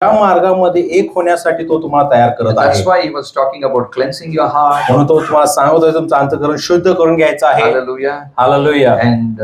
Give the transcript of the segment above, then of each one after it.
त्या मार्गामध्ये एक होण्यासाठी तो तुम्हाला तयार करत That's आहे. why he was talking about cleansing your heart. म्हणून तो तुम्हाला सांगत आहे तुमचं अंतःकरण शुद्ध करून घ्यायचं आहे. Hallelujah. Hallelujah. And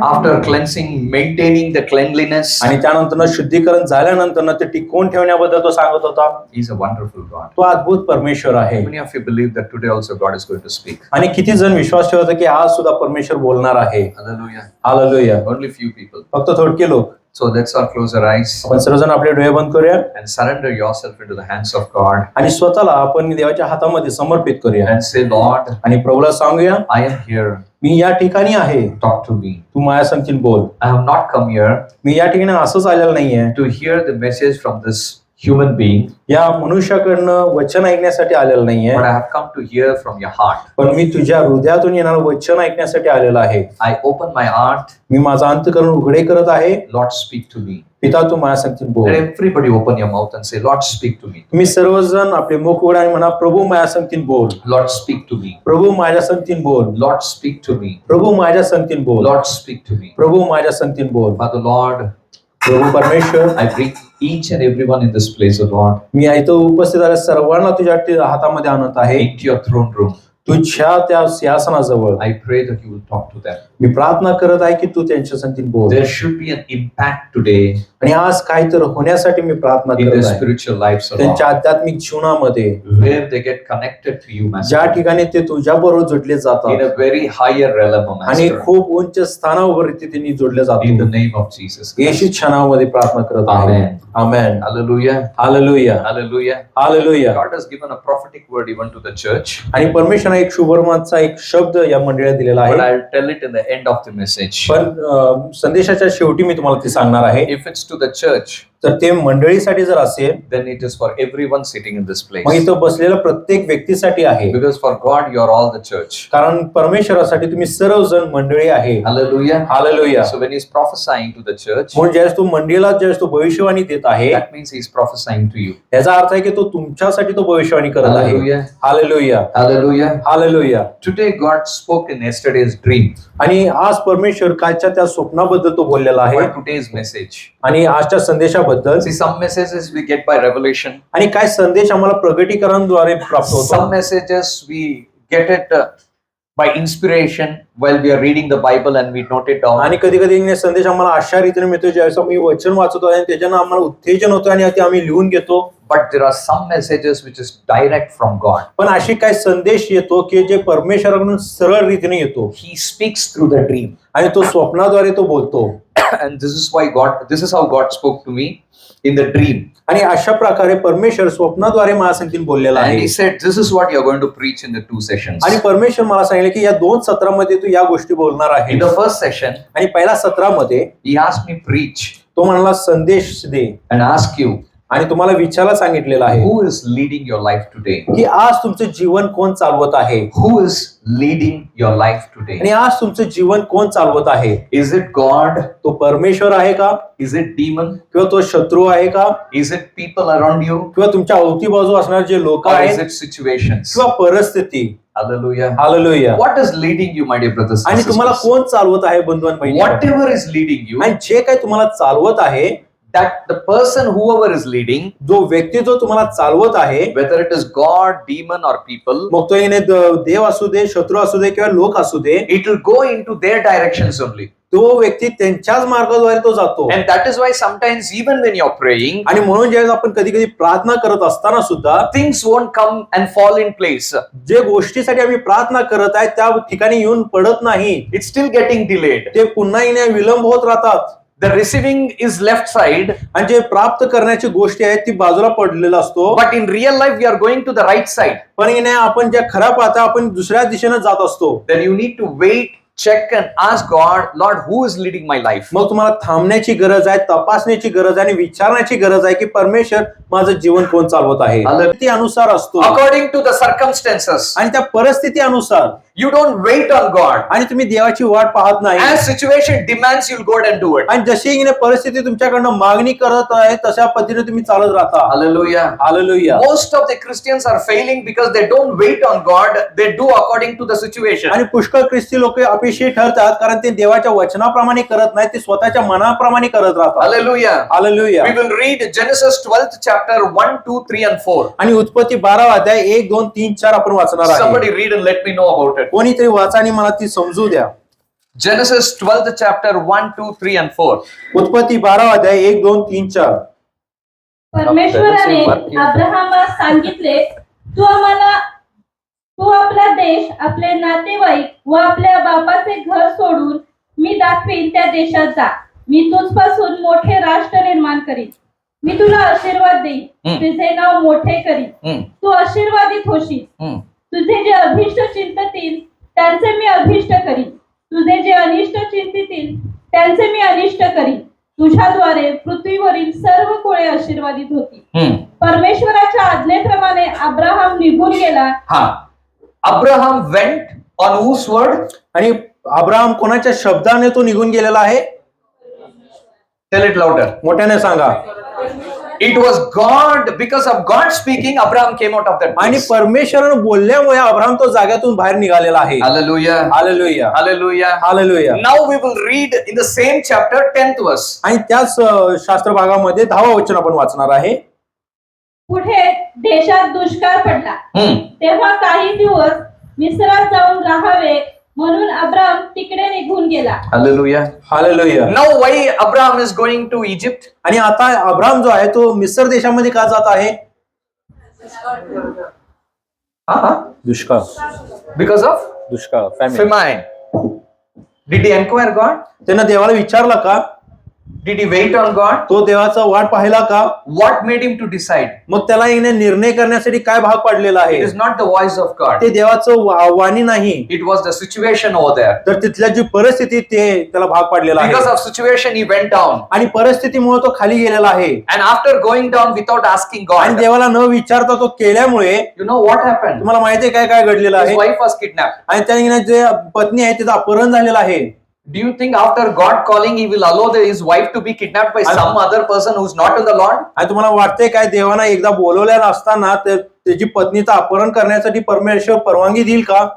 after cleansing, maintaining the cleanliness. आणि त्यानंतर शुद्धीकरण झाल्यानंतर ते टिकवून ठेवण्याबद्दल तो सांगत होता. He's a wonderful God. तो अद्भुत परमेश्वर आहे. Many of you believe that today also God is going to speak. आणि किती जण विश्वास ठेवतात की आज सुद्धा परमेश्वर बोलणार आहे. Hallelujah. Hallelujah. Only few people. फक्त थोडके लोक. So let's all close our eyes आपण सर्वजण आपले डोळे बंद करूया and surrender yourself into the hands of God आणि स्वतःला आपण देवाच्या हातामध्ये समर्पित करूया and say, Lord, आणि प्रभूला सांगूया, I am here. मी या ठिकाणी आहे, Talk to me. तू माझ्या संगतीन बोल. I have not come here मी या ठिकाणी असंच आलेलं नाहीये to hear the message from this human being, या मनुष्याकडनं वचन ऐकण्यासाठी आलेलं नाहीये, but I have come to hear from your heart. पण मी तुझ्या हृदयातून येणारं वचन ऐकण्यासाठी आलेलं आहे. I open my heart. मी माझं अंतःकरण उघडे करत आहे. Lord, speak to me. पिता, तू माझ्या संगतीन बोल. Let everybody open your mouth and say, Lord, speak to me. तुम्ही सर्वजण आपले मुख उघडा आणि म्हणा, प्रभू माझ्या संगतीन बोल. Lord, speak to me. प्रभू माझ्या संगतीन बोल. Lord, speak to me. प्रभू माझ्या संगतीन बोल. Lord, speak to me. प्रभू माझ्या संगतीन बोल. Father, Lord, प्रभू परमेश्वर, I bring each and everyone in this place, O Lord, मी इथं उपस्थित आल्या सर्वांना तुझ्या हातामध्ये आणत आहे. into your throne room. तुझ्या त्या सिंहासनाजवळ I pray that you will talk to them. मी प्रार्थना करत आहे की तू त्यांच्या संगतीन बोल. There should be an impact today आणि आज काहीतरी होण्यासाठी मी प्रार्थना in their करत आहे. spiritual lives, O त्यांच्या Lord, आध्यात्मिक जीवनामध्ये where they get connected to you, ज्या Master, ठिकाणी ते तुझ्या बरोबर जोडले in जातात a very higher realm, O आणि Master, खूप उंच स्थानावर त्यांनी जोडले in the जातात. name of Jesus Yeshu Christ. छानामध्ये प्रार्थना करत आहे. Amen. Amen. Hallelujah. Hallelujah. Hallelujah. Hallelujah. God has given a prophetic word even to the church, आणि परमेश्वराने एक शुभवर्तमानाचा एक शब्द या मंडळीला दिलेला but आहे. I'll tell it in the end of the message. पण संदेशाच्या शेवटी मी तुम्हाला ते सांगणार आहे. If it's to the church, तर ते मंडळीसाठी जर असेल then it is for everyone sitting in this मग place. इथं बसलेल्या प्रत्येक व्यक्तीसाठी आहे. Because for God, you are all the church. कारण परमेश्वरासाठी तुम्ही सर्वजण मंडळी आहे. Hallelujah. Hallelujah. So when he's prophesying to the church, म्हणून ज्यावेळेस तो मंडळीला ज्यावेळेस तो भविष्यवाणी देत आहे, that means he's prophesying to you. याचा अर्थ आहे की तो तुमच्यासाठी तो भविष्यवाणी करत आहे. Hallelujah. Hallelujah. Hallelujah. Hallelujah. Today God spoke in yesterday's dream. आणि आज परमेश्वर कालच्या त्या स्वप्नाबद्दल तो बोललेला आहे For today's message. आणि आजच्या संदेशाबद्दल. See, some messages we get by revelation. आणि काय संदेश आम्हाला प्रगटीकरणाद्वारे प्राप्त Some होतो. messages we get it by inspiration while we are reading the Bible and we note it down. आणि कधी कधी संदेश आम्हाला अशा रीतीने मिळतो ज्यावेळेस आम्ही वचन वाचतो आणि त्याच्यानं आम्हाला उत्तेजन होतं आणि ते आम्ही लिहून घेतो. But there are some messages which is direct from God. पण अशी काय संदेश येतो की जे परमेश्वराकडून सरळ रीतीने येतो He speaks through the dream. आणि तो स्वप्नाद्वारे तो बोलतो. And this is how God spoke to me in the dream. आणि अशा प्रकारे परमेश्वर स्वप्नाद्वारे मला सांगतील बोललेला And आहे. he said, this is what you're going to preach in the 2 sessions. आणि परमेश्वर मला सांगितले की या 2 सत्रामध्ये तू या गोष्टी बोलणार आहे. In the first session, आणि पहिल्या सत्रामध्ये he asked me preach तो म्हणाला संदेश दे and ask you, आणि तुम्हाला विचारायला सांगितलेलं आहे who is leading your life today? की आज तुमचं जीवन कोण चालवत आहे. Who is leading your life today? आणि आज तुमचं जीवन कोण चालवत आहे. Is it God? तो परमेश्वर आहे का, Is it demon? किंवा तो शत्रू आहे का, Is it people around you? किंवा तुमच्या अवतीबाजू असणारे जे लोक Or आहेत is it situations? किंवा परिस्थिती. Hallelujah. Hallelujah. What is leading you, my dear brothers and आणि तुम्हाला sisters? कोण चालवत आहे बंधू आणि बहिणी. Whatever is leading you, आणि जे काही तुम्हाला चालवत आहे, that the person, whoever is leading, जो व्यक्ती जो तुम्हाला चालवत आहे, whether it is God, demon, or people, मग तो येणे देव असू दे, शत्रू असू दे किंवा लोक असू दे, it will go into their directions only. तो व्यक्ती त्यांच्याच मार्गाद्वारे तो जातो. And that is why sometimes even when you're praying, आणि म्हणून ज्यावेळेस आपण कधी कधी प्रार्थना करत असताना सुद्धा things won't come and fall in place. जे गोष्टीसाठी आम्ही प्रार्थना करत आहे त्या ठिकाणी येऊन पडत नाही, It's still getting delayed. ते पुन्हा येण्या विलंब होत राहतात. The receiving is left side, आणि जे प्राप्त करण्याची गोष्टी आहेत ती बाजूला पडलेला असतो. but in real life we are going to the right side. पण येणे आपण ज्या खऱ्या पाहता आपण दुसऱ्या दिशेने जात असतो. Then you need to wait, check and ask God, Lord, who is leading my life? मग तुम्हाला थांबण्याची गरज आहे, तपासण्याची गरज आहे आणि विचारण्याची गरज आहे की परमेश्वर माझं जीवन कोण चालवत आहे. Hallelujah. ती अनुसार असतो According to the circumstances. आणि त्या परिस्थिती अनुसार You don't wait on God. आणि तुम्ही देवाची वाट पाहत नाही. As situation demands, you'll go and do it. आणि जशी हिने परिस्थिती तुमच्याकडनं मागणी करत आहे तशा पद्धतीने तुम्ही चालत राहता. Hallelujah. Hallelujah. Most of the Christians are failing because they don't wait on God. They do according to the situation. आणि पुष्कळ ख्रिस्ती लोक अपयशी ठरतात कारण ते देवाच्या वचनाप्रमाणे करत नाही, ते स्वतःच्या मनाप्रमाणे करत राहतात. Hallelujah. Hallelujah. We will read Genesis 12th chapter 1, 2, 3 and 4. आणि उत्पत्ती 12 अध्याय 1, 2, 3, 4 आपण वाचणार आहे. Somebody read and let me know about it. कोणीतरी वाचा आणि मला ती समजू द्या. Genesis 12th chapter 1, 2, 3 and 4. उत्पत्ती 12 अध्याय 1, 2, 3, 4. परमेश्वराने अब्राहामास सांगितले, तू आपला देश, आपले नातेवाईक व आपल्या बापाचे घर सोडून मी दाखवीन त्या देशात जा. मी तुझपासून मोठे राष्ट्र निर्माण करीन. मी तुला आशीर्वाद देईन, तुझे नाव मोठे करीन. तू आशीर्वादित होशील. तुझे जे अभिष्ट चिंततील त्यांचे मी अभिष्ट करीन. तुझे जे अनिष्ट चिंतितील त्यांचे मी अनिष्ट करीन. तुझ्याद्वारे पृथ्वीवरील सर्व कुळे आशीर्वादित होतील. परमेश्वराच्या आज्ञेप्रमाणे अब्राहम निघून गेला. Abraham went on whose word? आणि अब्राहम कोणाच्या शब्दाने तो निघून गेलेला आहे? Tell it louder. मोठ्याने सांगा. It was God, because of God speaking, Abraham came out of that आणि place. परमेश्वरानं बोलल्यामुळे अब्राहम तो जाग्यातून बाहेर निघालेला आहे. Hallelujah. Hallelujah. Hallelujah. Hallelujah. Now we will read in the same chapter 10th verse. आणि त्याच शास्त्र भागामध्ये 10वा वचन आपण वाचणार आहे. पुढे देशात दुष्काळ पडला. तेव्हा काही दिवस मिस्रात जाऊन राहावे म्हणून अब्राम तिकडे निघून गेला. Hallelujah. Hallelujah. Now why Abraham is going to Egypt? आणि आता अब्राम जो आहे तो मिस्र देशामध्ये का जात आहे? दुष्काळ. Because of दुष्काळ. famine. Did he inquire God? त्यानं देवाला विचारला का? Did he wait on God? तो देवाचा वाट पाहिला का? What made him to decide? मग त्याला येणे निर्णय करण्यासाठी काय भाग पडलेला आहे? It is not the voice of God. ते देवाचं वाणी नाही, It was the situation over there. तर तिथल्या जी परिस्थिती ते त्याला भाग पडलेला Because आहे. of situation, he went down. आणि परिस्थितीमुळे तो खाली गेलेला आहे. And after going down without asking आणि God, देवाला न विचारता तो केल्यामुळे you know what happened? तुम्हाला माहिती आहे काय काय घडलेलं His आहे? wife was kidnapped. आणि त्याने जे पत्नी आहे तिचं अपहरण झालेलं आहे. Do you think after God calling, he will allow his wife to be kidnapped by some other person who's not in the Lord? आणि तुम्हाला वाटतंय काय देवाना एकदा बोलवलेलं असताना त्याची पत्नीचं अपहरण करण्यासाठी परमेश्वर परवानगी देईल का?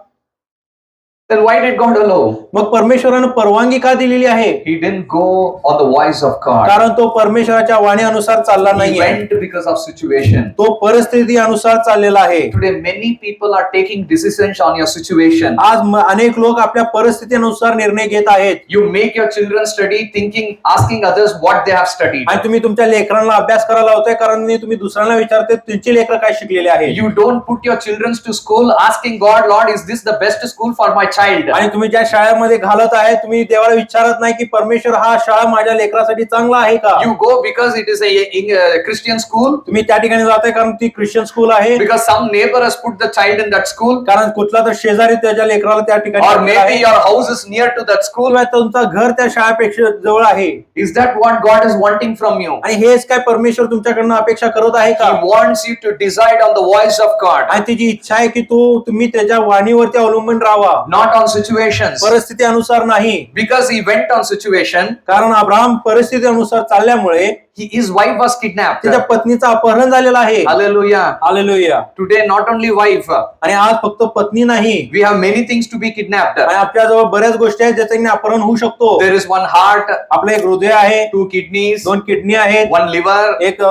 Then why did God allow? मग परमेश्वरानं परवानगी का दिलेली आहे? He didn't go on the voice of God. कारण तो परमेश्वराच्या वाणीनुसार चालला He नाहीये. went because of situation. तो परिस्थिती अनुसार चाललेला आहे. Today, many people are taking decisions on your situation. आज अनेक लोक आपल्या परिस्थितीनुसार निर्णय घेत आहेत. You make your children study thinking, asking others what they have studied. आणि तुम्ही तुमच्या लेकरांना अभ्यास करायला लावताय कारण तुम्ही दुसऱ्यांना विचारते तुमची लेकरं काय शिकलेली आहेत. You don't put your children to school asking God, Lord, is this the best school for my child? आणि तुम्ही ज्या शाळेमध्ये घालत आहे तुम्ही देवाला विचारत नाही की परमेश्वर हा शाळा माझ्या लेकरासाठी चांगला आहे का? You go because it is a Christian school, तुम्ही त्या ठिकाणी जाताय कारण ती ख्रिश्चन स्कूल आहे, because some neighbor has put the child in that school, कारण कुठला तर शेजारी त्याच्या लेकराला त्या ठिकाणी or टाकलेला maybe आहे, your house is near to that school. किंवा तुमचं घर त्या शाळेपेक्षा जवळ आहे. Is that what God is wanting from you? आणि हेच काय परमेश्वर तुमच्याकडनं अपेक्षा करत आहे का? He wants you to decide on the voice of God, आणि तिची इच्छा आहे की तुम्ही त्याच्या वाणीवरती अवलंबून राहावा, not on situations. परिस्थिती अनुसार नाही. Because he went on situation, कारण अब्राहम परिस्थिती अनुसार चालल्यामुळे his wife was kidnapped. त्याच्या पत्नीचं अपहरण झालेलं आहे. Hallelujah. Hallelujah. Today, not only wife, आणि आज फक्त पत्नी नाही, we have many things to be kidnapped. आणि आपल्याजवळ बऱ्याच गोष्टी आहेत ज्याच्याने अपहरण होऊ शकतो. There is one heart, आपलं एक हृदय आहे, 2 kidneys, 2 किडनी आहेत, one liver, एक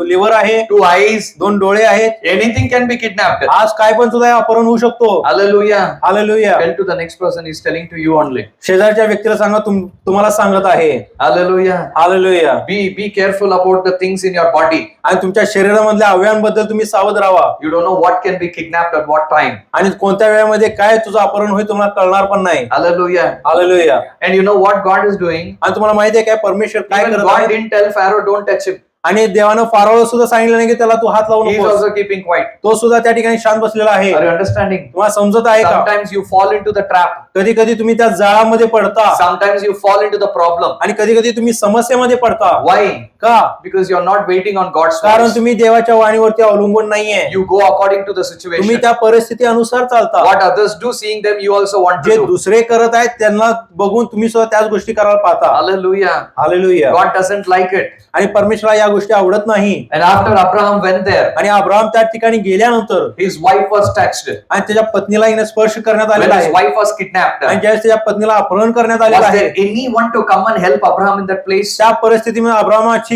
लिव्हर आहे, 2 eyes. 2 डोळे आहेत. Anything can be kidnapped. आज काय पण सुद्धा अपहरण होऊ शकतो. Hallelujah. Hallelujah. Tell to the next person, he's telling to you only. शेजारच्या व्यक्तीला सांगा तुम्हाला सांगत आहे. Hallelujah. Hallelujah. Be careful about the things in your body. आणि तुमच्या शरीरामधल्या अवयवांबद्दल तुम्ही सावध राहा. You don't know what can be kidnapped at what time. आणि कोणत्या वेळेमध्ये काय तुझं अपहरण होईल तुम्हाला कळणार पण नाही. Hallelujah. Hallelujah. And you know what God is doing? आणि तुम्हाला माहिती आहे काय परमेश्वर काय Even करत God आहे? didn't tell Pharaoh, don't touch him. आणि देवानं फारोला सुद्धा सांगितलं नाही की त्याला तू हात लावू He is नको. also keeping quiet. तो सुद्धा त्या ठिकाणी शांत बसलेला आहे. Are you understanding? तुम्हाला समजत आहे का? Sometimes you fall into the trap. कधी कधी तुम्ही त्या जाळामध्ये पडता Sometimes you fall into the problem. आणि कधी कधी तुम्ही समस्येमध्ये पडता. Why? का? Because you are not waiting on God's कारण voice. तुम्ही देवाच्या वाणीवरती अवलंबून नाहीये. You go according to the तुम्ही situation. त्या परिस्थिती अनुसार चालता. What others do, seeing them, you also want to जे do. दुसरे करत आहेत त्यांना बघून तुम्ही सुद्धा त्याच गोष्टी करायला पाहता. Hallelujah. Hallelujah. God doesn't like it. आणि परमेश्वराला या गोष्टी आवडत नाही. And after Abraham went there, आणि अब्राहम त्या ठिकाणी गेल्यानंतर his wife was touched. आणि त्याच्या पत्नीला हिने स्पर्श करण्यात When आलेला his आहे. wife was kidnapped, आणि ज्यावेळेस त्याच्या पत्नीला अपहरण करण्यात आलेलं was आहे, there anyone to come and help Abraham in that place? त्या परिस्थितीमध्ये अब्राहमाची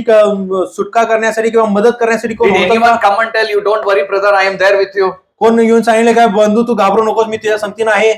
सुटका करण्यासाठी किंवा मदत करण्यासाठी कोण Did होतं anyone का? come and tell you, don't worry, brother, I am there with you? कोण येऊन सांगितलं काय, बंधू तू घाबरू नकोस, मी तुझ्या संगतीनं आहे?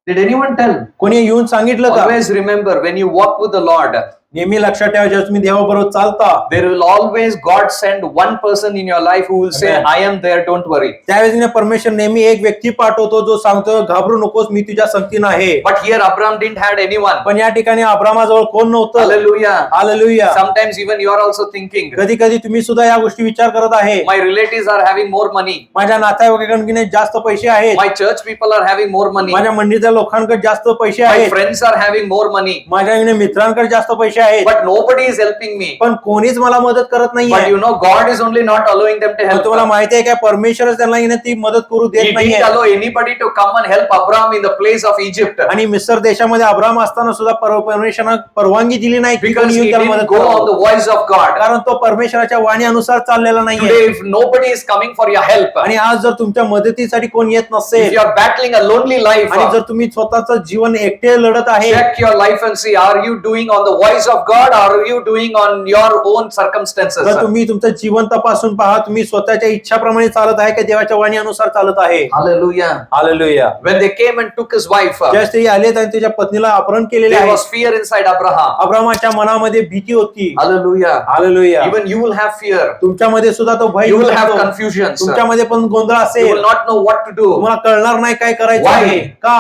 Did anyone tell? कोणी येऊन सांगितलं का? Always remember, when you walk with the Lord, नेहमी लक्षात ठेवा, जेव्हा तुम्ही देवाबरोबर चालता there will always God send one person in your life who will say, Amen. I am there, don't worry. त्यावेळेस परमेश्वर नेहमी एक व्यक्ती पाठवतो जो सांगतो घाबरू नकोस, मी तुझ्या संगतीनं आहे. But here Abraham didn't had anyone. पण या ठिकाणी अब्रामाजवळ कोण नव्हतं. Hallelujah. Hallelujah. Sometimes even you are also thinking, कधी कधी तुम्ही सुद्धा या गोष्टी विचार करत आहे, my relatives are having more money. माझ्या नातेवाईकांकडे जास्त पैसे आहेत, My church people are having more money. माझ्या मंडळीच्या लोकांकडे जास्त पैसे My आहेत, friends are having more money. माझ्या मित्रांकडे जास्त पैसे आहेत, But nobody is helping me. पण कोणीच मला मदत करत But नाहीये. you know, God is only not allowing them to पण help. तुम्हाला माहिती आहे काय, परमेश्वरच त्यांना हिने ती मदत करू He देत didn't नाहीये. allow anybody to come and help Abraham in the place of Egypt. आणि मिस्र देशामध्ये अब्राम असताना सुद्धा परमेश्वरानं परवानगी दिली नाही की Because कोणी he येऊन त्याला didn't मदत go on करावं. the voice of God. कारण तो परमेश्वराच्या वाणीनुसार चाललेला नाहीये. Today, if nobody is coming for your help, आणि आज जर तुमच्या मदतीसाठी कोण येत if नसेल you are battling a lonely life, आणि जर तुम्ही स्वतःचं जीवन एकटे लढत आहे, check your life and see, are you doing on the voice of God or are you doing on your own circumstances? तर तुम्ही तुमचं जीवन तपासून पहा, तुम्ही स्वतःच्या इच्छाप्रमाणे चालत आहे का देवाच्या वाणीनुसार चालत आहे. Hallelujah. Hallelujah. When they came and took his wife, ज्यावेळेस ते आले आणि त्याच्या पत्नीला अपहरण केलेले there आहे, was fear inside Abraham. अब्रामाच्या मनामध्ये भीती होती. Hallelujah. Hallelujah. Even you will have fear. तुमच्यामध्ये सुद्धा तो भय You येऊ will have शकतो. confusions. You तुमच्यामध्ये पण गोंधळ will असेल, not know what to do. तुम्हाला कळणार नाही काय करायचं Why? आहे. का?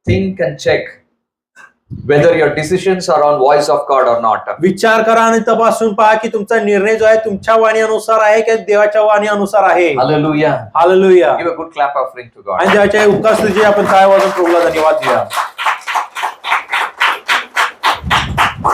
Think and check whether your decisions are on voice of God or not. विचार करा आणि तपासून पहा की तुमचा निर्णय जो आहे तुमच्या वाणीनुसार आहे की देवाच्या वाणीनुसार आहे. Hallelujah. Hallelujah. Give a good clap offering to God. आणि देवाच्या उपकार स्तुती आपण काय वाजून प्रभूला धन्यवाद द्या.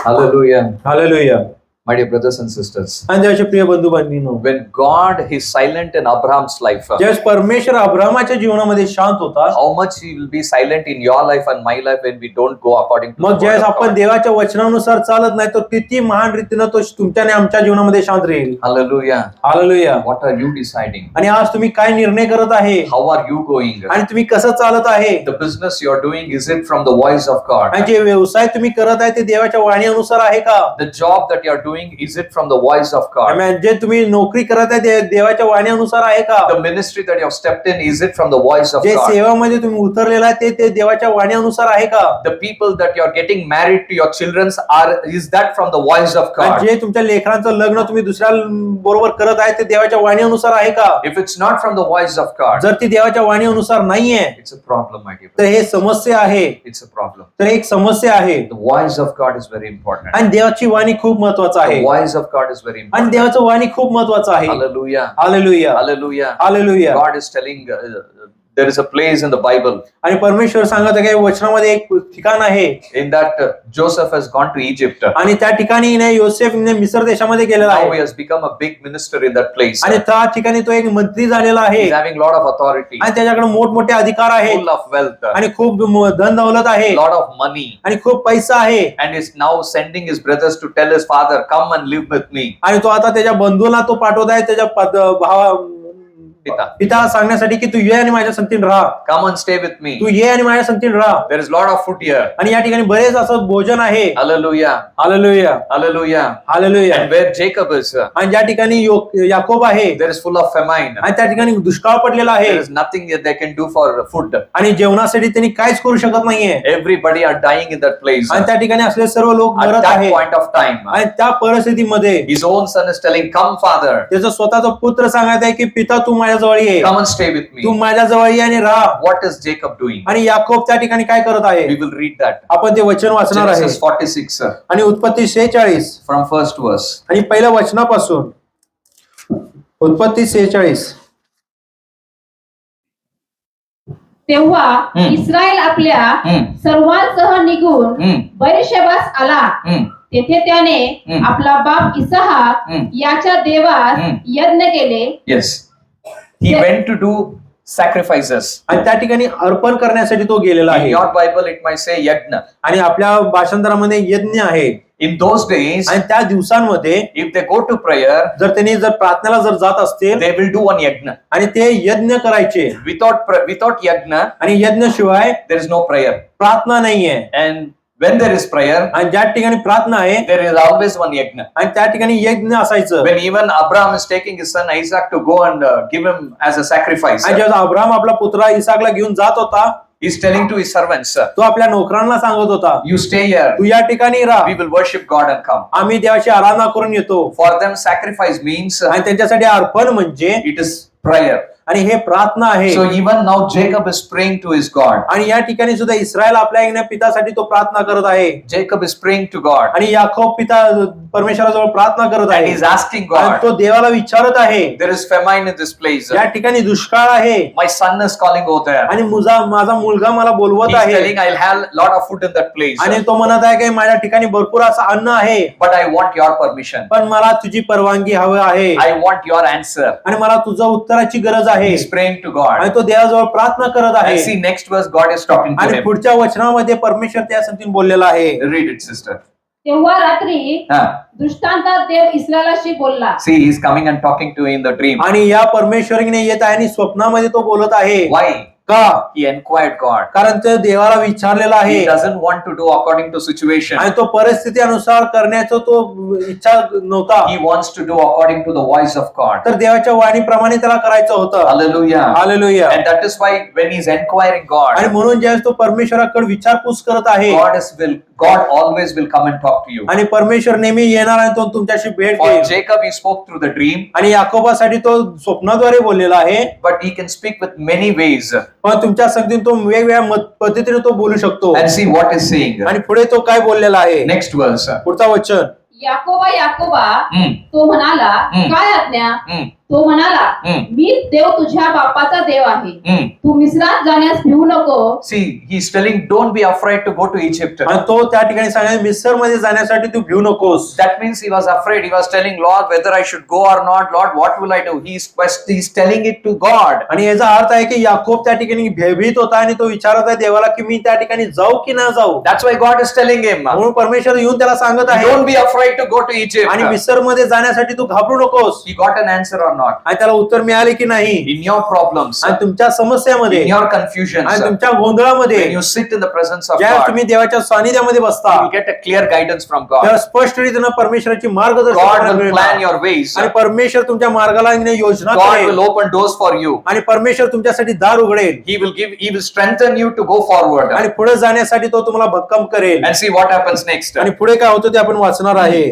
Hallelujah. Hallelujah. My dear brothers and sisters, आणि देवाचे प्रिय बंधू भगिनींनो, when God is silent in Abraham's life, ज्यावेळेस परमेश्वर अब्रामाच्या जीवनामध्ये शांत होता, how much he will be silent in your life and my life when we don't go according to the मग word ज्यावेळेस of आपण God. देवाच्या वचनानुसार चालत नाही तर किती महान रीतीनं तो तुमच्या आणि आमच्या जीवनामध्ये शांत राहील. Hallelujah. Hallelujah. What are you deciding? आणि आज तुम्ही काय निर्णय करत आहे How are you going? आणि तुम्ही कसं चालत आहे, The business you are doing, is it from the voice of God? आणि जे व्यवसाय तुम्ही करत आहे ते देवाच्या वाणीनुसार आहे का? The job that you are doing, is it from the voice of God? आमेन. जे तुम्ही नोकरी करत आहे ते देवाच्या वाणीनुसार आहे का? The ministry that you have stepped in, is it from the voice of जे God? सेवामध्ये तुम्ही उतरलेला आहे ते देवाच्या वाणीनुसार आहे का? The people that you are getting married to, your children's, is that from the voice of God? आणि जे तुमच्या लेकरांचं लग्न तुम्ही दुसऱ्या बरोबर करत आहे ते देवाच्या वाणीनुसार आहे का? If it's not from the voice of God, जर ती देवाच्या वाणीनुसार नाहीये it's a problem, my dear तर brother. हे समस्या आहे. It's a problem. तर एक समस्या आहे. The voice of God is very important. आणि देवाची वाणी खूप महत्वाचं The आहे. voice of God is very आणि important. देवाचं वाणी खूप महत्वाचं आहे. Hallelujah. Hallelujah. Hallelujah. Hallelujah. God is telling, there is a place in the Bible आणि परमेश्वर सांगत आहे की वचनामध्ये एक ठिकाण आहे in that Joseph has gone to Egypt. आणि त्या ठिकाणी योसेफ मिस्र देशामध्ये गेलेला Now he आहे has become a big minister in that place. आणि त्या ठिकाणी तो एक मंत्री झालेला आहे He's having lot of authority, आणि त्याच्याकडे मोठमोठे अधिकार आहेत full of wealth, आणि खूप धन दौलत आहे lot of money, आणि खूप पैसा आहे and is now sending his brothers to tell his father, come and live with me. आणि तो आता त्याच्या बंधूला तो पाठवत आहे त्याच्या भावा पिता सांगण्यासाठी की तू ये आणि माझ्या संगतीने राहा, Come and stay with me. तू ये आणि माझ्या संगतीने राहा. There is lot of food here. आणि या ठिकाणी बरेच असं भोजन आहे. Hallelujah. Hallelujah. Hallelujah. Hallelujah. And where Jacob is, आणि ज्या ठिकाणी याकोब आहे there is full of famine. आणि त्या ठिकाणी दुष्काळ पडलेला आहे There is nothing that they can do for food. आणि जेवणासाठी त्यांनी काहीच करू शकत नाहीये Everybody are dying in that place. आणि त्या ठिकाणी असलेले सर्व लोक At मरत that आहे point of time, आणि त्या परिस्थितीमध्ये his own son is telling, come father. त्याचा स्वतःचा पुत्र सांगत आहे की पिता तू माझ्या माझ्याजवळ ये, come and stay with Tu me. माझ्याजवळ ये आणि राहा. What is Jacob doing? आणि याकोब त्या ठिकाणी काय करत आहे We will read that. आपण ते वचन वाचणार आहे. Genesis 46 आणि उत्पत्ती 46 from first verse. आणि पहिल्या वचनापासून उत्पत्ती 46. तेव्हा हम्म. इस्रायल आपल्या हम्म. सर्वांसह निघून हम्म. बेरशेबास आला. हम्म. तेथे त्याने हम्म. आपला बाप इसहाक हम्म. याच्या देवास हम्म. यज्ञ केले. Yes. He went to do sacrifices. आणि त्या ठिकाणी अर्पण करण्यासाठी तो गेलेला In आहे. your Bible, it might say yajna. आणि आपल्या भाषांतरामध्ये यज्ञ आहे. In those days, आणि त्या दिवसांमध्ये if they go to prayer, जर त्यांनी जर प्रार्थनेला जर जात असतील they will do one yajna. आणि ते यज्ञ करायचे Without yajna, आणि यज्ञ शिवाय there is no prayer. प्रार्थना नाहीये. And when there is prayer, आणि ज्या ठिकाणी प्रार्थना आहे there is always one yajna. आणि त्या ठिकाणी यज्ञ असायचं. When even Abraham is taking his son Isaac to go and give him as a sacrifice, आणि जेव्हा अब्राहम आपला पुत्रा इसाकला घेऊन जात होता he's telling to his servants, तो आपल्या नोकरांना सांगत होता you stay here, तू या ठिकाणी राहा, we will worship God and come. आम्ही देवाची आराधना करून येतो. For them, sacrifice means आणि त्यांच्यासाठी अर्पण म्हणजे it is prayer. आणि हे प्रार्थना आहे. So even now Jacob is praying to his God. आणि या ठिकाणी सुद्धा इस्रायल आपल्या एक पितासाठी तो प्रार्थना करत आहे. Jacob is praying to God आणि याकोब पिता परमेश्वराजवळ प्रार्थना करत and आहे. he's asking आणि God, तो देवाला विचारत आहे, there is famine in this place. या ठिकाणी दुष्काळ आहे My son is calling over there. आणि माझा मुलगा मला बोलवत He's आहे. telling I'll have lot of food in that place. आणि तो म्हणत आहे की माझ्या ठिकाणी भरपूर असं अन्न आहे, But I want your permission. पण मला तुझी परवानगी हवी आहे I want your answer. आणि मला तुझं उत्तराची गरज आहे. He's praying to आणि God. तो देवाजवळ प्रार्थना करत And आहे. see, next verse, God is talking to आणि him. पुढच्या वचनामध्ये परमेश्वर त्या संगतीने बोललेला आहे. Read it, sister. तेव्हा रात्री Huh. दृष्टांतात देव इस्रायलाशी बोलला. See, he's coming and talking to him in the dream. आणि या परमेश्वरीने येत आहे आणि स्वप्नामध्ये तो बोलत आहे. Why? का? He inquired God. कारण ते देवाला विचारलेला He आहे doesn't want to do according to situation. आणि तो परिस्थिती अनुसार करण्याचा तो इच्छा नव्हता, He wants to do according to the voice of God. तर देवाच्या वाणीप्रमाणे त्याला करायचं होतं. Hallelujah. Hallelujah. And that is why when he's inquiring आणि God, म्हणून ज्यावेळेस तो परमेश्वराकडे विचारपूस करत आहे God always will come and talk to you. आणि परमेश्वर नेहमी येणार आणि तो तुमच्याशी भेट For घेईल. Jacob, he spoke through the dream, आणि याकोबासाठी तो स्वप्नाद्वारे बोललेला आहे, but he can speak with many ways. पण तुमच्या संगतीने तो वेगवेगळ्या पद्धतीने तो बोलू शकतो. And see what is saying. आणि पुढे तो काय बोललेला आहे, Next verse. पुढचा वचन. याकोबा याकोबा, Hmm. तो म्हणाला, हम्म. काय आज्ञा? Hmm. तो म्हणाला, हम्म. मी देव तुझ्या बापाचा देव आहे. Hmm. तू मिस्रात जाण्यास भिवू नको. See, he's telling, don't be afraid to go to Egypt. आणि तो त्या ठिकाणी सांगायला मिस्र मध्ये जाण्यासाठी तू भिऊ नकोस. That means he was afraid. He was telling, Lord, whether I should go or not, Lord, what will I do? He's telling it to God. आणि याचा अर्थ आहे की याकोब त्या ठिकाणी भयभीत होता आणि तो विचारत आहे देवाला की मी त्या ठिकाणी जाऊ की ना जाऊ. That's why God is telling him, म्हणून परमेश्वर येऊन त्याला सांगत आहे, don't be afraid to go to Egypt. आणि मिस्र मध्ये जाण्यासाठी तू घाबरू नकोस. He got an answer or not? आणि त्याला उत्तर मिळाले की नाही. In your problems, आणि तुमच्या समस्यामध्ये in your confusions, आणि तुमच्या गोंधळामध्ये when you sit in the presence of ज्यावेळेस God, तुम्ही देवाच्या सानिध्यामध्ये बसता you will get a clear guidance from God. तेव्हा स्पष्ट रीतीने परमेश्वराची God मार्गदर्शन will plan मिळणार. your ways. आणि परमेश्वर तुमच्या मार्गाला योजना God करेल will open doors for you. आणि परमेश्वर तुमच्यासाठी दार उघडेल He will strengthen you to go forward. आणि पुढे जाण्यासाठी तो तुम्हाला भक्कम करेल. And see what happens next. आणि पुढे काय होतं ते आपण वाचणार आहे.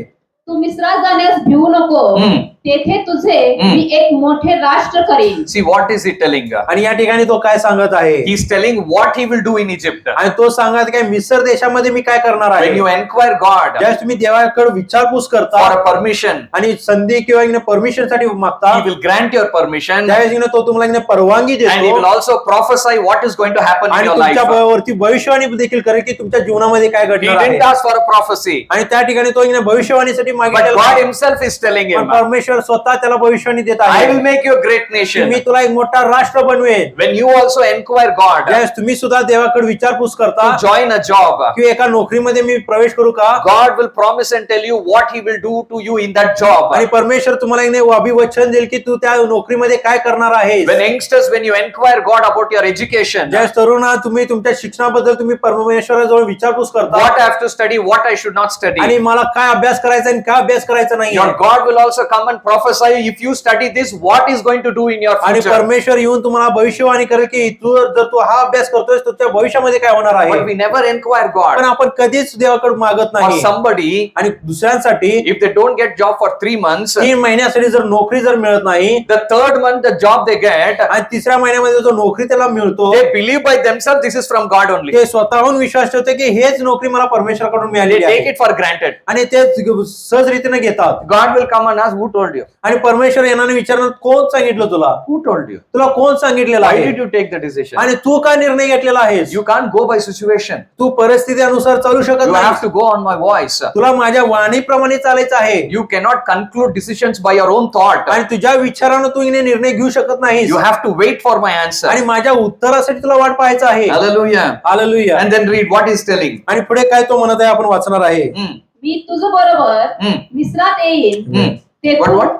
तू मिस्रात जाण्यास भिवू नको. हम्म. तेथे तुझे हम्म. मी एक मोठे राष्ट्र करेन. See what is he telling? आणि या ठिकाणी तो काय सांगत आहे, He's telling what he will do in Egypt. आणि तो सांगत काय मिस्र देशामध्ये मी काय करणार आहे. When you inquire God ज्यावेळेस तुम्ही देवाकडे विचारपूस करता for a permission, आणि संधी किंवा परमिशन साठी मागता, he will grant your permission, त्यावेळेस तो तुम्हाला परवानगी and he will देतो also prophesy what is going to happen in आणि your तुमच्या life. वरती भविष्यवाणी देखील करेल की तुमच्या जीवनामध्ये काय He घडणार आहे. didn't ask for a prophecy, आणि त्या ठिकाणी तो भविष्यवाणीसाठी but मागितलेला God आहे. himself is telling पण him, परमेश्वर स्वतः त्याला भविष्यवाणी देत I आहे will make you a great की nation. मी तुला एक मोठा राष्ट्र बनवेन. When you also inquire God ज्यावेळेस तुम्ही सुद्धा देवाकडे विचारपूस करता to join a job, की एका नोकरीमध्ये मी प्रवेश करू का, God will promise and tell you what he will do to you in that job. आणि परमेश्वर तुम्हाला एक अभिवचन देईल की तू त्या नोकरीमध्ये काय करणार आहेस. When youngsters, when you inquire God about your education, ज्यावेळेस तरुणा तुम्ही तुमच्या शिक्षणाबद्दल तुम्ही परमेश्वराजवळ विचारपूस करता what I have to study, what I should not study, आणि मला काय अभ्यास करायचा आणि काय अभ्यास करायचा नाही, your God will also come and prophesy, if you study this, what is going to do in your आणि future. परमेश्वर येऊन तुम्हाला भविष्यवाणी करेल की जर तू हा अभ्यास करतोय तर तुझ्या भविष्यामध्ये काय होणार But आहे. we never inquire पण God. आपण कधीच देवाकडे मागत For नाही. somebody, आणि दुसऱ्यांसाठी if they don't get job for 3 months, 3 महिन्यासाठी जर नोकरी जर मिळत नाही the third month the job they get, आणि तिसऱ्या महिन्यामध्ये जो नोकरी त्याला मिळतो they believe by themselves this is from God only. ते स्वतःहून विश्वास ठेवते की हेच नोकरी मला परमेश्वराकडून They मिळालेली take आहे it for granted. आणि ते सहज रीतीने घेतात. God will come and ask, who told you? आणि परमेश्वर येणारे विचारणार कोण सांगितलं तुला, Who told you? तुला कोण सांगितलेलं Why आहे did you take the decision? आणि तू का निर्णय घेतलेला आहेस. You can't go by situation. तू परिस्थिती अनुसार चालू शकत You have नाही. to go on my voice. तुला माझ्या वाणीप्रमाणे चालायचं आहे You cannot conclude decisions by your own thought. आणि तुझ्या विचारानं तू इने निर्णय घेऊ शकत नाहीस You have to wait for my answer. आणि माझ्या उत्तरासाठी तुला वाट पाहायचं आहे. Hallelujah. Hallelujah. And then read what he's telling. आणि पुढे काय तो म्हणत आहे आपण वाचणार आहे. मी तुझ बरोबर Hmm. मिस्रात येईल. Hmm. तेथून What?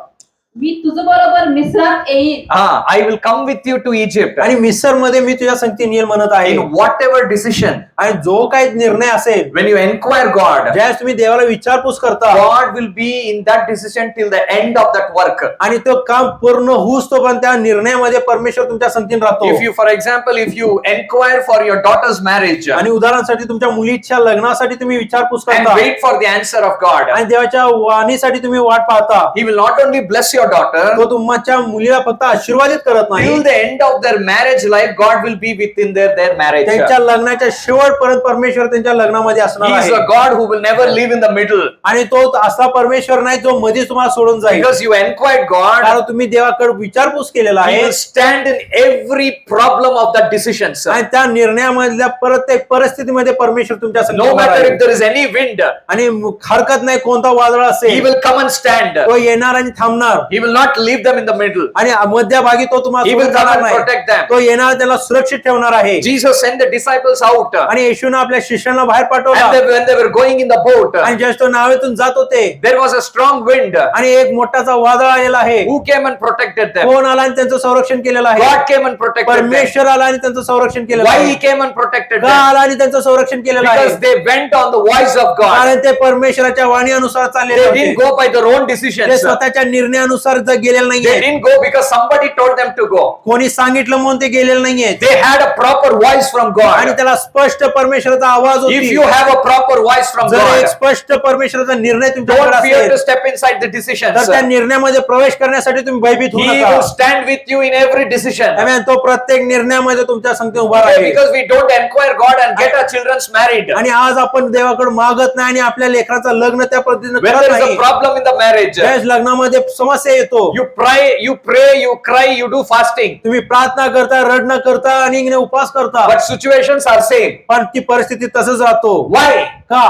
मी तुझ बरोबर मिस्रात येईल. I will come with you to Egypt. आणि मिसर मध्ये मी तुझ्या संगती नेल म्हणत आहे. In whatever decision, आणि जो काही निर्णय असेल when you inquire God, ज्यावेळेस तुम्ही देवाला विचारपूस करता God will be in that decision till the end of that work. आणि तो काम पूर्ण होऊस तो पण त्या निर्णयामध्ये परमेश्वर तुमच्या संगतीन राहतो. If you, for example, if you inquire for your daughter's marriage आणि उदाहरणासाठी तुमच्या मुलीच्या लग्नासाठी तुम्ही विचारपूस and करता wait for the answer of God, आणि देवाच्या वाणीसाठी तुम्ही वाट पाहता, He will not only bless your daughter, तो तुमच्या मुलीला फक्त आशीर्वादित करत नाही, till the end of their marriage life, God will be within their marriage. त्यांच्या लग्नाच्या शेवटपर्यंत परमेश्वर त्यांच्या लग्नामध्ये असणार He is आहे. a God who will never live in the middle. आणि तो असा परमेश्वर नाही जो मध्ये तुम्हाला सोडून जाईल. Because you inquired God, कारण तुम्ही देवाकडे विचारपूस केलेला He आहे will stand in every problem of that decisions. आणि त्या निर्णयामधल्या प्रत्येक परिस्थितीमध्ये परमेश्वर तुमच्या संगती No उभा matter राहील. if there is any wind, आणि हरकत नाही कोणता वादळ He असेल, will come and stand. तो येणार आणि थांबणार He will not leave them in the middle. आणि मध्यभागी तो तुम्हाला He will सोडून come जाणार and नाही. protect them. तो येणार त्याला सुरक्षित ठेवणार आहे. Jesus sent the disciples out, आणि येशूने आपल्या शिष्यांना बाहेर पाठवला and when they were going in the boat, आणि ज्यावेळेस तो नावेतून जात होते there was a strong wind. आणि एक मोठाचा वादळ आलेला आहे. Who came and protected them? कोण आला आणि त्यांचं संरक्षण केलेलं आहे. God came and protected them. परमेश्वर आला आणि त्यांचं संरक्षण केलेलं Why He आहे. came and protected का them? आला आणि त्यांचं संरक्षण केलेलं Because आहे. they went on the voice of God. कारण ते परमेश्वराच्या वाणीनुसार चाललेले They होते. didn't go by their own ते decisions. स्वतःच्या निर्णयानुसार गेलेले They नाहीये. didn't go because somebody told them to go. कोणी सांगितलं म्हणून ते गेलेले नाहीये. They had a proper voice from आणि God. त्याला स्पष्ट परमेश्वराचा आवाज If होती. you have a proper voice from जर एक God, स्पष्ट परमेश्वराचा निर्णय तुमच्याकडे don't fear to असेल step inside the decisions. तर त्या निर्णयामध्ये प्रवेश करण्यासाठी तुम्ही भयभीत होऊ He नका. will stand with you in every decision. आमेन. तो प्रत्येक निर्णयामध्ये तुमच्या संगती उभा Today, राहील. because we don't inquire God and get our children's married. आणि आज आपण देवाकडे मागत नाही आणि आपल्या लेकराचं लग्न त्या पद्धतीने When करत there is a नाही. problem in the marriage, ज्यावेळेस लग्नामध्ये समस्या येतो, you pray, you cry, you do fasting. तुम्ही प्रार्थना करता, रडणं करता आणि इकडे उपवास करता, But situations are same. पण ती परिस्थिती तसंच राहतो. Why? का?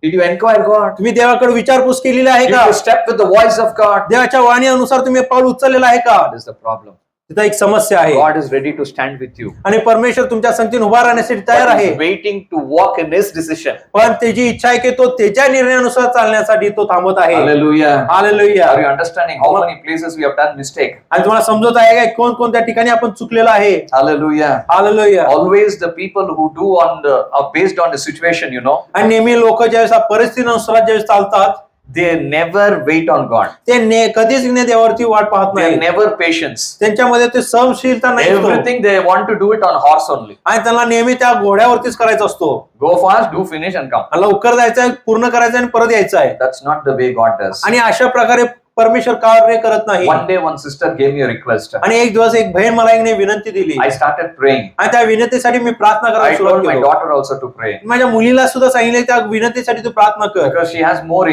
Did you inquire God? तुम्ही देवाकडे विचारपूस केलेली आहे Did का? you step with the voice of God? देवाच्या वाणी अनुसार तुम्ही पाऊल उचललेलं आहे का? That is the problem. तिथं एक समस्या आहे God is ready to stand with you. आणि परमेश्वर तुमच्या संगतीने उभा राहण्यासाठी तयार But आहे. He's waiting to walk in His decision. पण त्याची इच्छा आहे की तो त्याच्या निर्णयानुसार चालण्यासाठी तो थांबत आहे. Hallelujah. Hallelujah. Are you understanding how many places we have done mistake? आणि तुम्हाला समजत आहे का कोणत्या ठिकाणी आपण चुकलेलो आहे? Hallelujah. Hallelujah. Always the people who do are based on the situation, you know, आणि नेहमी लोक ज्यावेळेस परिस्थितीनुसार ज्यावेळेस चालतात they never wait on God. ते कधीच देवावरती वाट पाहत They are नाही. never patience. त्यांच्यामध्ये ते सहनशीलता नाही असतो. Everything they want to do it on horse only. आणि त्यांना नेहमी त्या घोड्यावरतीच करायचा असतो. Go fast, do finish and come. आणि लवकर जायचंय, पूर्ण करायचं आणि परत यायचं आहे. That's not the way God does. आणि अशा प्रकारे परमेश्वर कार्य करत नाही. One day one sister gave me a request. आणि एक दिवस एक बहीण मला एक विनंती दिली I started praying. आणि त्या विनंतीसाठी मी प्रार्थना I करायला सुरुवात told my केली. daughter also to pray. माझ्या मुलीला सुद्धा सांगितले त्या विनंतीसाठी तू प्रार्थना कर, Because she has more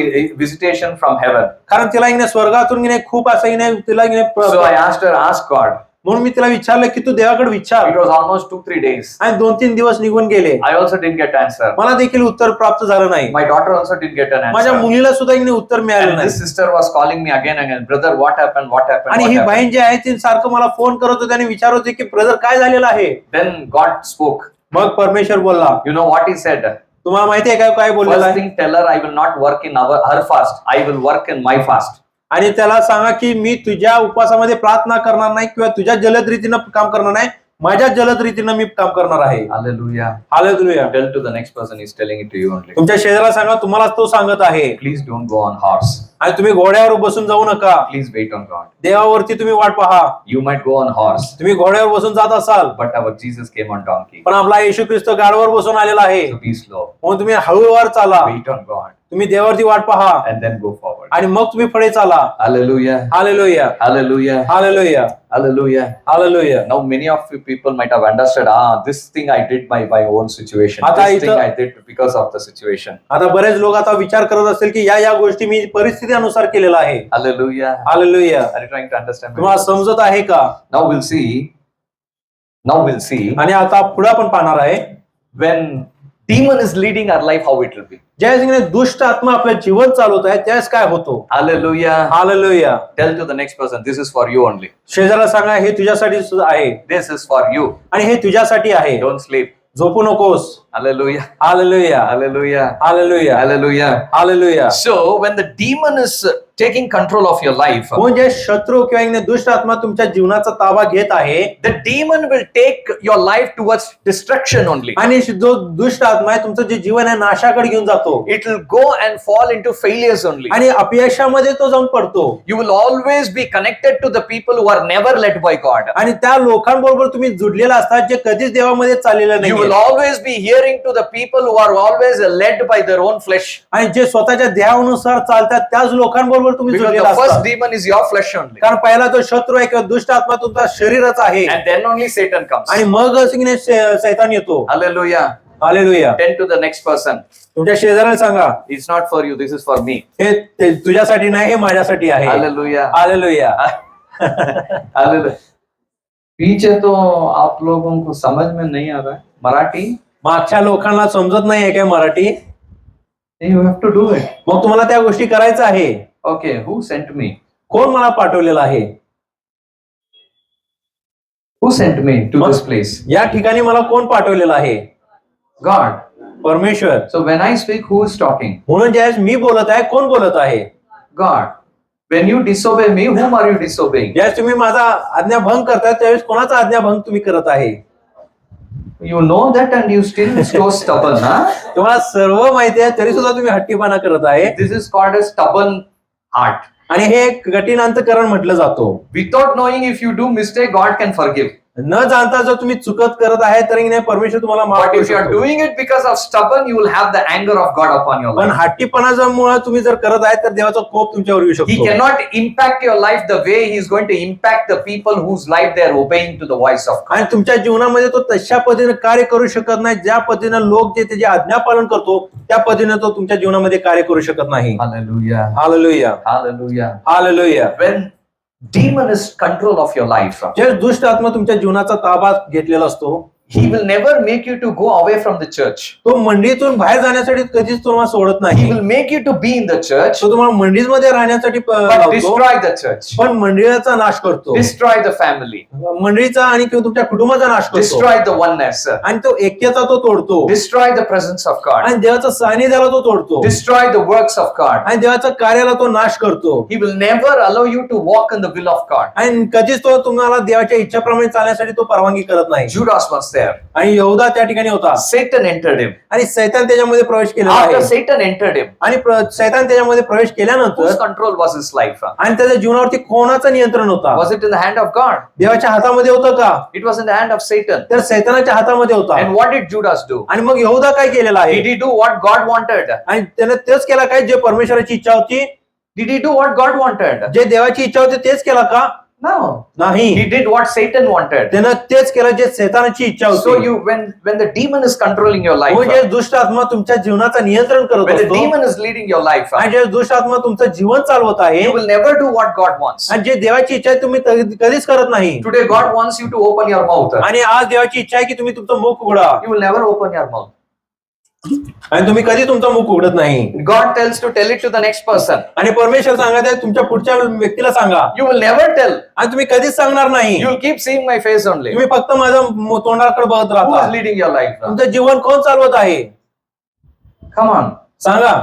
visitation from heaven. कारण तिला स्वर्गातून खूप असं तिला So I asked her, ask God. म्हणून मी तिला विचारलं की तू देवाकडे विचार. It was almost 2-3 days. आणि 2-3 दिवस निघून गेले. I also didn't get answer. मला देखील उत्तर प्राप्त झालं नाही. My daughter also didn't get an माझ्या answer. मुलीला सुद्धा उत्तर मिळालं And नाही. this sister was calling me again and again, brother, what happened? What happened? आणि What ही happened? बहीण जी आहे ती सारखं मला फोन करत होती आणि विचारत होती की ब्रदर काय झालेलं आहे. Then God spoke. मग परमेश्वर बोलला. You know what He said? तुम्हाला माहिती आहे काय बोललेलं First आहे? thing, tell her I will not work in her fast. I will work in my fast. आणि त्याला सांगा की मी तुझ्या उपवासामध्ये प्रार्थना करणार नाही किंवा तुझ्या जलद रीतीनं काम करणार नाही, माझ्या जलद रीतीनं मी काम करणार आहे. Hallelujah. Hallelujah. Tell to the next person, he's telling it to you only. तुमच्या शेजाऱ्याला सांगा, तुम्हाला तो सांगत आहे. Please don't go on horse. आणि तुम्ही घोड्यावर बसून जाऊ नका. Please wait on God. देवावरती तुम्ही वाट पहा. You might go on horse, तुम्ही घोड्यावर बसून जात असाल, but our Jesus came on donkey. पण आपला येशू ख्रिस्त गाडवर बसून आलेला आहे. So be slow. म्हणून तुम्ही हळूवार चाला. Wait on God तुम्ही देवावरती वाट पहा and then go forward. आणि मग तुम्ही पुढे चाला. Hallelujah. Hallelujah. Hallelujah. Hallelujah. Hallelujah. Hallelujah. Now many of you people might have understood, this thing I did by my own situation. आता This thing इथं- I did because of the situation. आता बरेच लोक आता विचार करत असतील की या गोष्टी मी परिस्थितीनुसार केलेला आहे. Hallelujah. Hallelujah. Are you trying to understand? तुम्हाला समजत आहे का? Now we'll see. Now we'll see आणि आता पुढे आपण पाहणार आहे, when demon is leading our life, how it will be. ज्यावेळेस दुष्ट आत्मा आपलं जीवन चालवत आहे त्यावेळेस काय होतो. Hallelujah. Hallelujah. Tell to the next person, this is for you only. शेजाऱ्याला सांगा, हे तुझ्यासाठी सुद्धा आहे This is for you. आणि हे तुझ्यासाठी आहे. Don't sleep. झोपू नकोस. Hallelujah. Hallelujah. Hallelujah. Hallelujah. Hallelujah. Hallelujah. So when the demon is taking control of your life, म्हणजे शत्रू किंवा एक दुष्ट आत्मा तुमच्या जीवनाचा ताबा घेत आहे the demon will take your life towards destruction only. आणि जो दुष्ट आत्मा आहे तुमचं जे जीवन आहे नाशाकडे घेऊन जातो It will go and fall into failures only. आणि अपयशामध्ये तो जाऊन पडतो. You will always be connected to the people who are never led by God. आणि त्या लोकांबरोबर तुम्ही जुडलेला असतात जे कधीच देवामध्ये चाललेलं You will नाही always be hearing to the people who are always led by their own flesh. आणि जे स्वतःच्या देहानुसार चालतात त्याच लोकांबरोबर तुम्ही Because जुडलेला the first असतात. demon is your flesh only. कारण पहिला जो शत्रू आहे किंवा दुष्ट आत्मा तुमचा शरीरच आहे And then only Satan comes. आणि मग सैतान येतो. Hallelujah. Hallelujah. Tell to the next person, तुमच्या शेजाऱ्याला सांगा, it's not for you, this is for me. हे तुझ्यासाठी नाही, हे माझ्यासाठी आहे. Hallelujah. हालेलुया. Hallelujah. पीछे तो आप लोगों को समझ में नहीं आ रहा है मराठी. मागच्या लोकांना समजत नाहीये काय Marathi, You have to do it. मग तुम्हाला त्या गोष्टी करायचं आहे. Okay, who sent me? कोण मला पाठवलेलं आहे? Who sent me to this place? या ठिकाणी मला कोण पाठवलेलं आहे? God. परमेश्वर. So when I speak, who is talking? म्हणून ज्यावेळेस मी बोलत आहे, कोण बोलत आहे? God. When you disobey me, whom are you disobeying? ज्यावेळेस तुम्ही माझा आज्ञाभंग करताय त्यावेळेस कोणाचा आज्ञाभंग तुम्ही करत आहे? You know that and you still so stubborn, huh? तुम्हाला सर्व माहिती आहे तरी सुद्धा तुम्ही हट्टीपणा करत आहे. This is called a stubborn heart. आणि हे एक कठीण अंतःकरण म्हटलं जातो. Without knowing, if you do mistake, God can forgive. न जाणता जर तुम्ही चुकत करत आहे तरी नाही परमेश्वर तुम्हाला माफ But करू if you are शकतो. doing it because of stubborn, you will have the anger of God upon your पण life. हट्टीपणामुळे तुम्ही जर करत आहे तर देवाचा कोप तुमच्यावर येऊ He शकतो. cannot impact your life the way he is going to impact the people whose life they are obeying to the voice of God. आणि तुमच्या जीवनामध्ये तो तशा पद्धतीने कार्य करू शकत नाही ज्या पद्धतीने लोक जे त्याचे आज्ञापालन करतो त्या पद्धतीने तो तुमच्या जीवनामध्ये कार्य करू शकत नाही. Hallelujah. Hallelujah. Hallelujah. Hallelujah. When demon is control of your life, जे दुष्ट आत्मा तुमच्या जीवनाचा ताबा घेतलेला असतो he will never make you to go away from the church. तो मंडळीतून बाहेर जाण्यासाठी कधीच तुम्हाला सोडत He नाही. will make you to be in the church, तो तुम्हाला मंडळीमध्ये राहण्यासाठी but लावतो destroy the church, पण मंडळीचा नाश करतो. destroy the family, मंडळीचा आणि किंवा तुमच्या कुटुंबाचा नाश करतो destroy the oneness, आणि तो ऐक्यता तो तोडतो destroy the presence of God, आणि देवाचा सानिध्याला तो तोडतो destroy the works of God. आणि देवाच्या कार्याला तो नाश करतो. He will never allow you to walk in the will of God. आणि कधीच तो तुम्हाला देवाच्या इच्छाप्रमाणे चालण्यासाठी तो परवानगी करत नाही. Judas was there. आणि यहूदा त्या ठिकाणी होता Satan entered him. आणि सैतान त्याच्यामध्ये प्रवेश केलेला After आहे Satan entered him, आणि सैतान त्याच्यामध्ये प्रवेश whose केल्यानंतर control was his life? आणि त्याच्या जीवनावरती कोणाचं नियंत्रण होता? Was it in the hand of God? देवाच्या हातामध्ये होतं का? It was in the hand of Satan. तर सैतानाच्या हातामध्ये होता. And what did Judas do? आणि मग यहूदा काय केलेला Did आहे? he do what God wanted? आणि त्याने तेच केला काय जे परमेश्वराची इच्छा होती? Did he do what God wanted? जे देवाची इच्छा होती तेच केला का? No. नाही. He did what Satan wanted. त्यानं तेच केलं जे सैतानाची इच्छा So होती. you, when the demon is controlling your life, म्हणजे दुष्ट आत्मा तुमच्या जीवनाचं नियंत्रण करत when the असतो demon is leading your life, आणि जे दुष्ट आत्मा तुमचं जीवन चालवत आहे you will never do what God wants. आणि जे देवाची इच्छा आहे तुम्ही कधीच करत नाही. Today God wants you to open your mouth. आणि आज देवाची इच्छा आहे की तुम्ही तुमचं मुख उघडा You will never open your mouth. आणि तुम्ही कधी तुमचं मुख उघडत नाही. God tells to tell it to the next person. आणि परमेश्वर सांगत आहे तुमच्या पुढच्या व्यक्तीला सांगा You will never tell. आणि तुम्ही कधीच सांगणार नाही. You will keep seeing my face only. तुम्ही फक्त माझ्या तोंडाकडे बघत Who is राहता. leading your life? तुमचं जीवन कोण चालवत आहे? Come on. सांगा.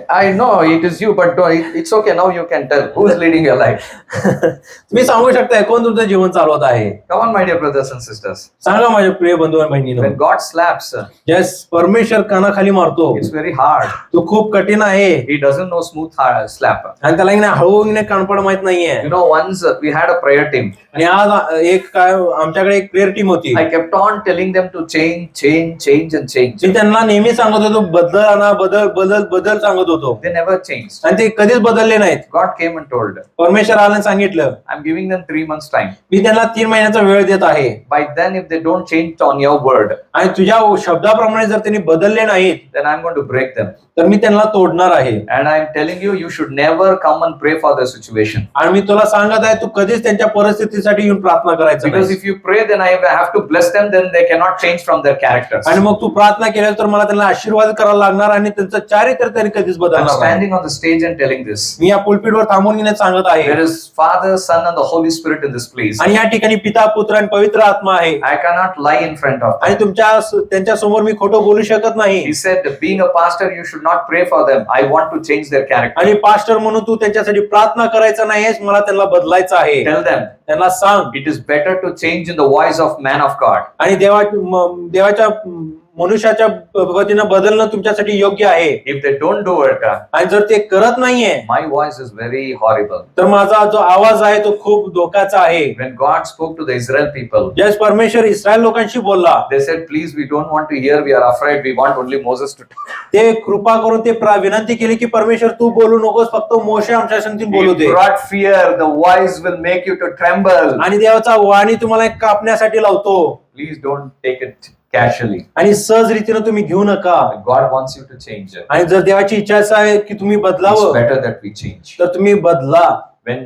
I know it is you, but it's okay. Now you can tell who is leading your life. तुम्ही सांगू शकताय कोण तुमचं जीवन चालवत आहे. Come on, my dear brothers and sisters. सांगा माझ्या प्रिय बंधू आणि बहिणींनो. When God slaps, ज्यास परमेश्वर कानाखाली मारतो it's very hard. तो खूप कठीण आहे. He doesn't know smooth slap. आणि त्याला की नाही हळू कानपड माहित नाहीये. You know, once we had a prayer team. आणि आज एक काय आमच्याकडे एक प्रेयर टीम होती. I kept on telling them to change. मी त्यांना नेहमी सांगत होतो बदल बदल सांगत होतो. They never changed. आणि ते कधीच बदलले नाहीत. God came and told. परमेश्वर आल्याने सांगितलं I'm giving them 3 months time. मी त्यांना 3 महिन्याचा वेळ देत आहे. By then, if they don't change on your word, आणि तुझ्या शब्दाप्रमाणे जर त्यांनी बदलले नाहीत then I'm going to break them. तर मी त्यांना तोडणार आहे. And I'm telling you, you should never come and pray for the situation. आणि मी तुला सांगत आहे तू कधीच त्यांच्या परिस्थितीसाठी येऊन प्रार्थना करायचं Because नाही. if you pray, then I have to bless them, then they cannot change from their characters. आणि मग तू प्रार्थना केल्यास तर मला त्यांना आशीर्वाद करायला लागणार आणि त्यांचं चारित्र्य त्यांनी कधीच I'm बदलणार नाही. standing on the stage and telling this. मी या पुलपीठवर थांबून घेण्यास सांगत आहे. There is Father, Son, and the Holy Spirit in this place. आणि या ठिकाणी पिता पुत्र आणि पवित्र आत्मा आहे. I cannot lie in front of them. आणि त्यांच्या समोर मी खोटं बोलू शकत नाही. He said, being a pastor, you should not pray for them. I want to change their character. आणि पास्टर म्हणून तू त्यांच्यासाठी प्रार्थना करायचं नाहीस, मला त्यांना बदलायचं आहे. Tell them, त्यांना सांग. it is better to change in the voice of man of God. आणि देवाच्या मनुष्याच्या पद्धतीनं बदलणं तुमच्यासाठी योग्य आहे. If they don't do it, आणि जर ते करत नाहीये my voice is very horrible. तर माझा जो आवाज आहे तो खूप धोक्याचा आहे. When God spoke to the Israel people, ज्यावेळेस परमेश्वर इस्रायल लोकांशी बोलला they said, please, we don't want to hear, we are afraid, we want only Moses to talk. ते कृपा करून ते विनंती केली की परमेश्वर तू बोलू नकोस, फक्त मोशे आमच्या संगती बोलू He they. brought fear, the voice will make you to tremble. आणि देवाचा वाणी तुम्हाला कापण्यासाठी लावतो. Please don't take it casually. आणि सहज रीतीनं तुम्ही घेऊ नका. God wants you to change. आणि जर देवाची इच्छा आहे की तुम्ही It's बदलावं better that we change. तर तुम्ही बदला. When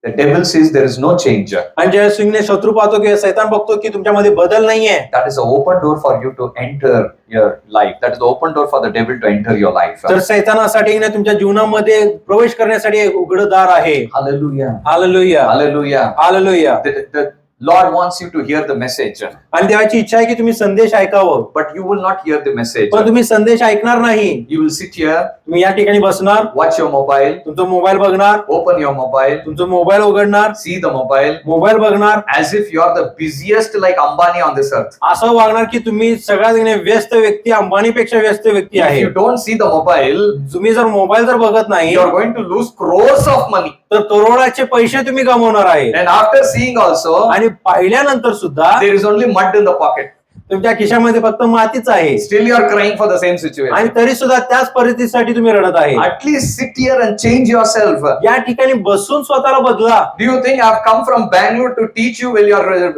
the devil says there is no change, आणि ज्यावेळेस तुम्ही शत्रू पाहतो की सैतान बघतो की तुमच्यामध्ये बदल नाहीये, that is an open door for you to enter your life. That is the open door for the devil to enter your life. तर सैतानासाठी ना तुमच्या जीवनामध्ये प्रवेश करण्यासाठी एक उघडं दार आहे. Hallelujah. Hallelujah Hallelujah. Hallelujah. The Lord wants you to hear the message, आणि देवाची इच्छा आहे की तुम्ही संदेश ऐकावं, but you will not hear the message. पण तुम्ही संदेश ऐकणार नाही. You will sit here, तुम्ही या ठिकाणी बसणार, watch your mobile, तुमचा मोबाईल बघणार, open your mobile, तुमचा मोबाईल उघडणार, see the mobile, मोबाईल बघणार, as if you are the busiest like Ambani on this earth. असं वागणार की तुम्ही सगळ्यात व्यस्त व्यक्ती, अंबानीपेक्षा व्यस्त व्यक्ती If आहे. you don't see the mobile, तुम्ही जर मोबाईल जर बघत नाही you are going to lose crores of money. तर करोडाचे पैसे तुम्ही गमावणार आहे. And after seeing also, आणि पाहिल्यानंतर सुद्धा there is only mud in the pocket. तुमच्या खिशामध्ये फक्त मातीच आहे. Still you are crying for the same situation. आणि तरी सुद्धा त्याच परिस्थितीसाठी तुम्ही रडत आहे. At least sit here and change yourself. या ठिकाणी बसून स्वतःला बदला. Do you think I have come from Bangalore to teach you while you are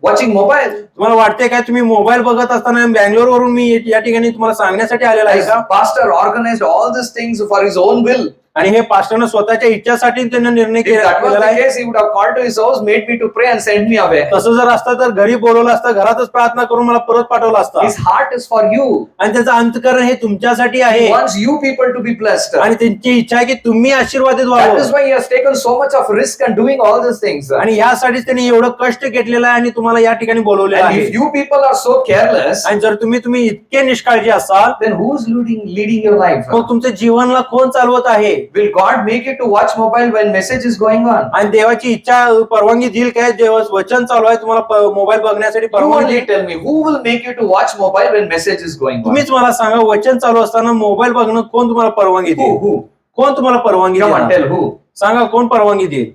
watching mobile? तुम्हाला वाटते काय तुम्ही मोबाईल बघत असताना बँगलोर वरून मी या ठिकाणी तुम्हाला सांगण्यासाठी आलेला आहे As का? pastor organized all these things for his own will. आणि हे पास्टरनं स्वतःच्या इच्छासाठी त्यांना निर्णय If that was केलेला the आहे. case, he would have called to his house, made me to pray and sent me away. तसं जर असतं तर घरी बोलवलं असतं, घरातच प्रार्थना करून मला परत पाठवलं असतं. His heart is for you. आणि त्याचं अंतःकरण हे तुमच्यासाठी आहे. He wants you people to be blessed. आणि त्यांची इच्छा आहे की तुम्ही आशीर्वादित That व्हावं. is why he has taken so much of risk and doing all these things. आणि यासाठीच त्यांनी एवढं कष्ट घेतलेलं आहे आणि तुम्हाला या ठिकाणी बोलवलेलं And आहे. if you people are so careless, आणि जर तुम्ही इतके निष्काळजी असाल then who's leading your life? मग तुमच्या जीवनाला कोण चालवत आहे? Will God make you to watch mobile when message is going on? आणि देवाची इच्छा परवानगी देईल काय? जेव्हा वचन चालू आहे तुम्हाला मोबाईल बघण्यासाठी You परवानगी only देईल. tell me, who will make you to watch mobile when message is going on? तुम्हीच मला सांगा, वचन चालू असताना मोबाईल बघणं कोण तुम्हाला परवानगी Who? देईल? Who? कोण तुम्हाला परवानगी Come on, देईल? tell who? सांगा कोण परवानगी देईल?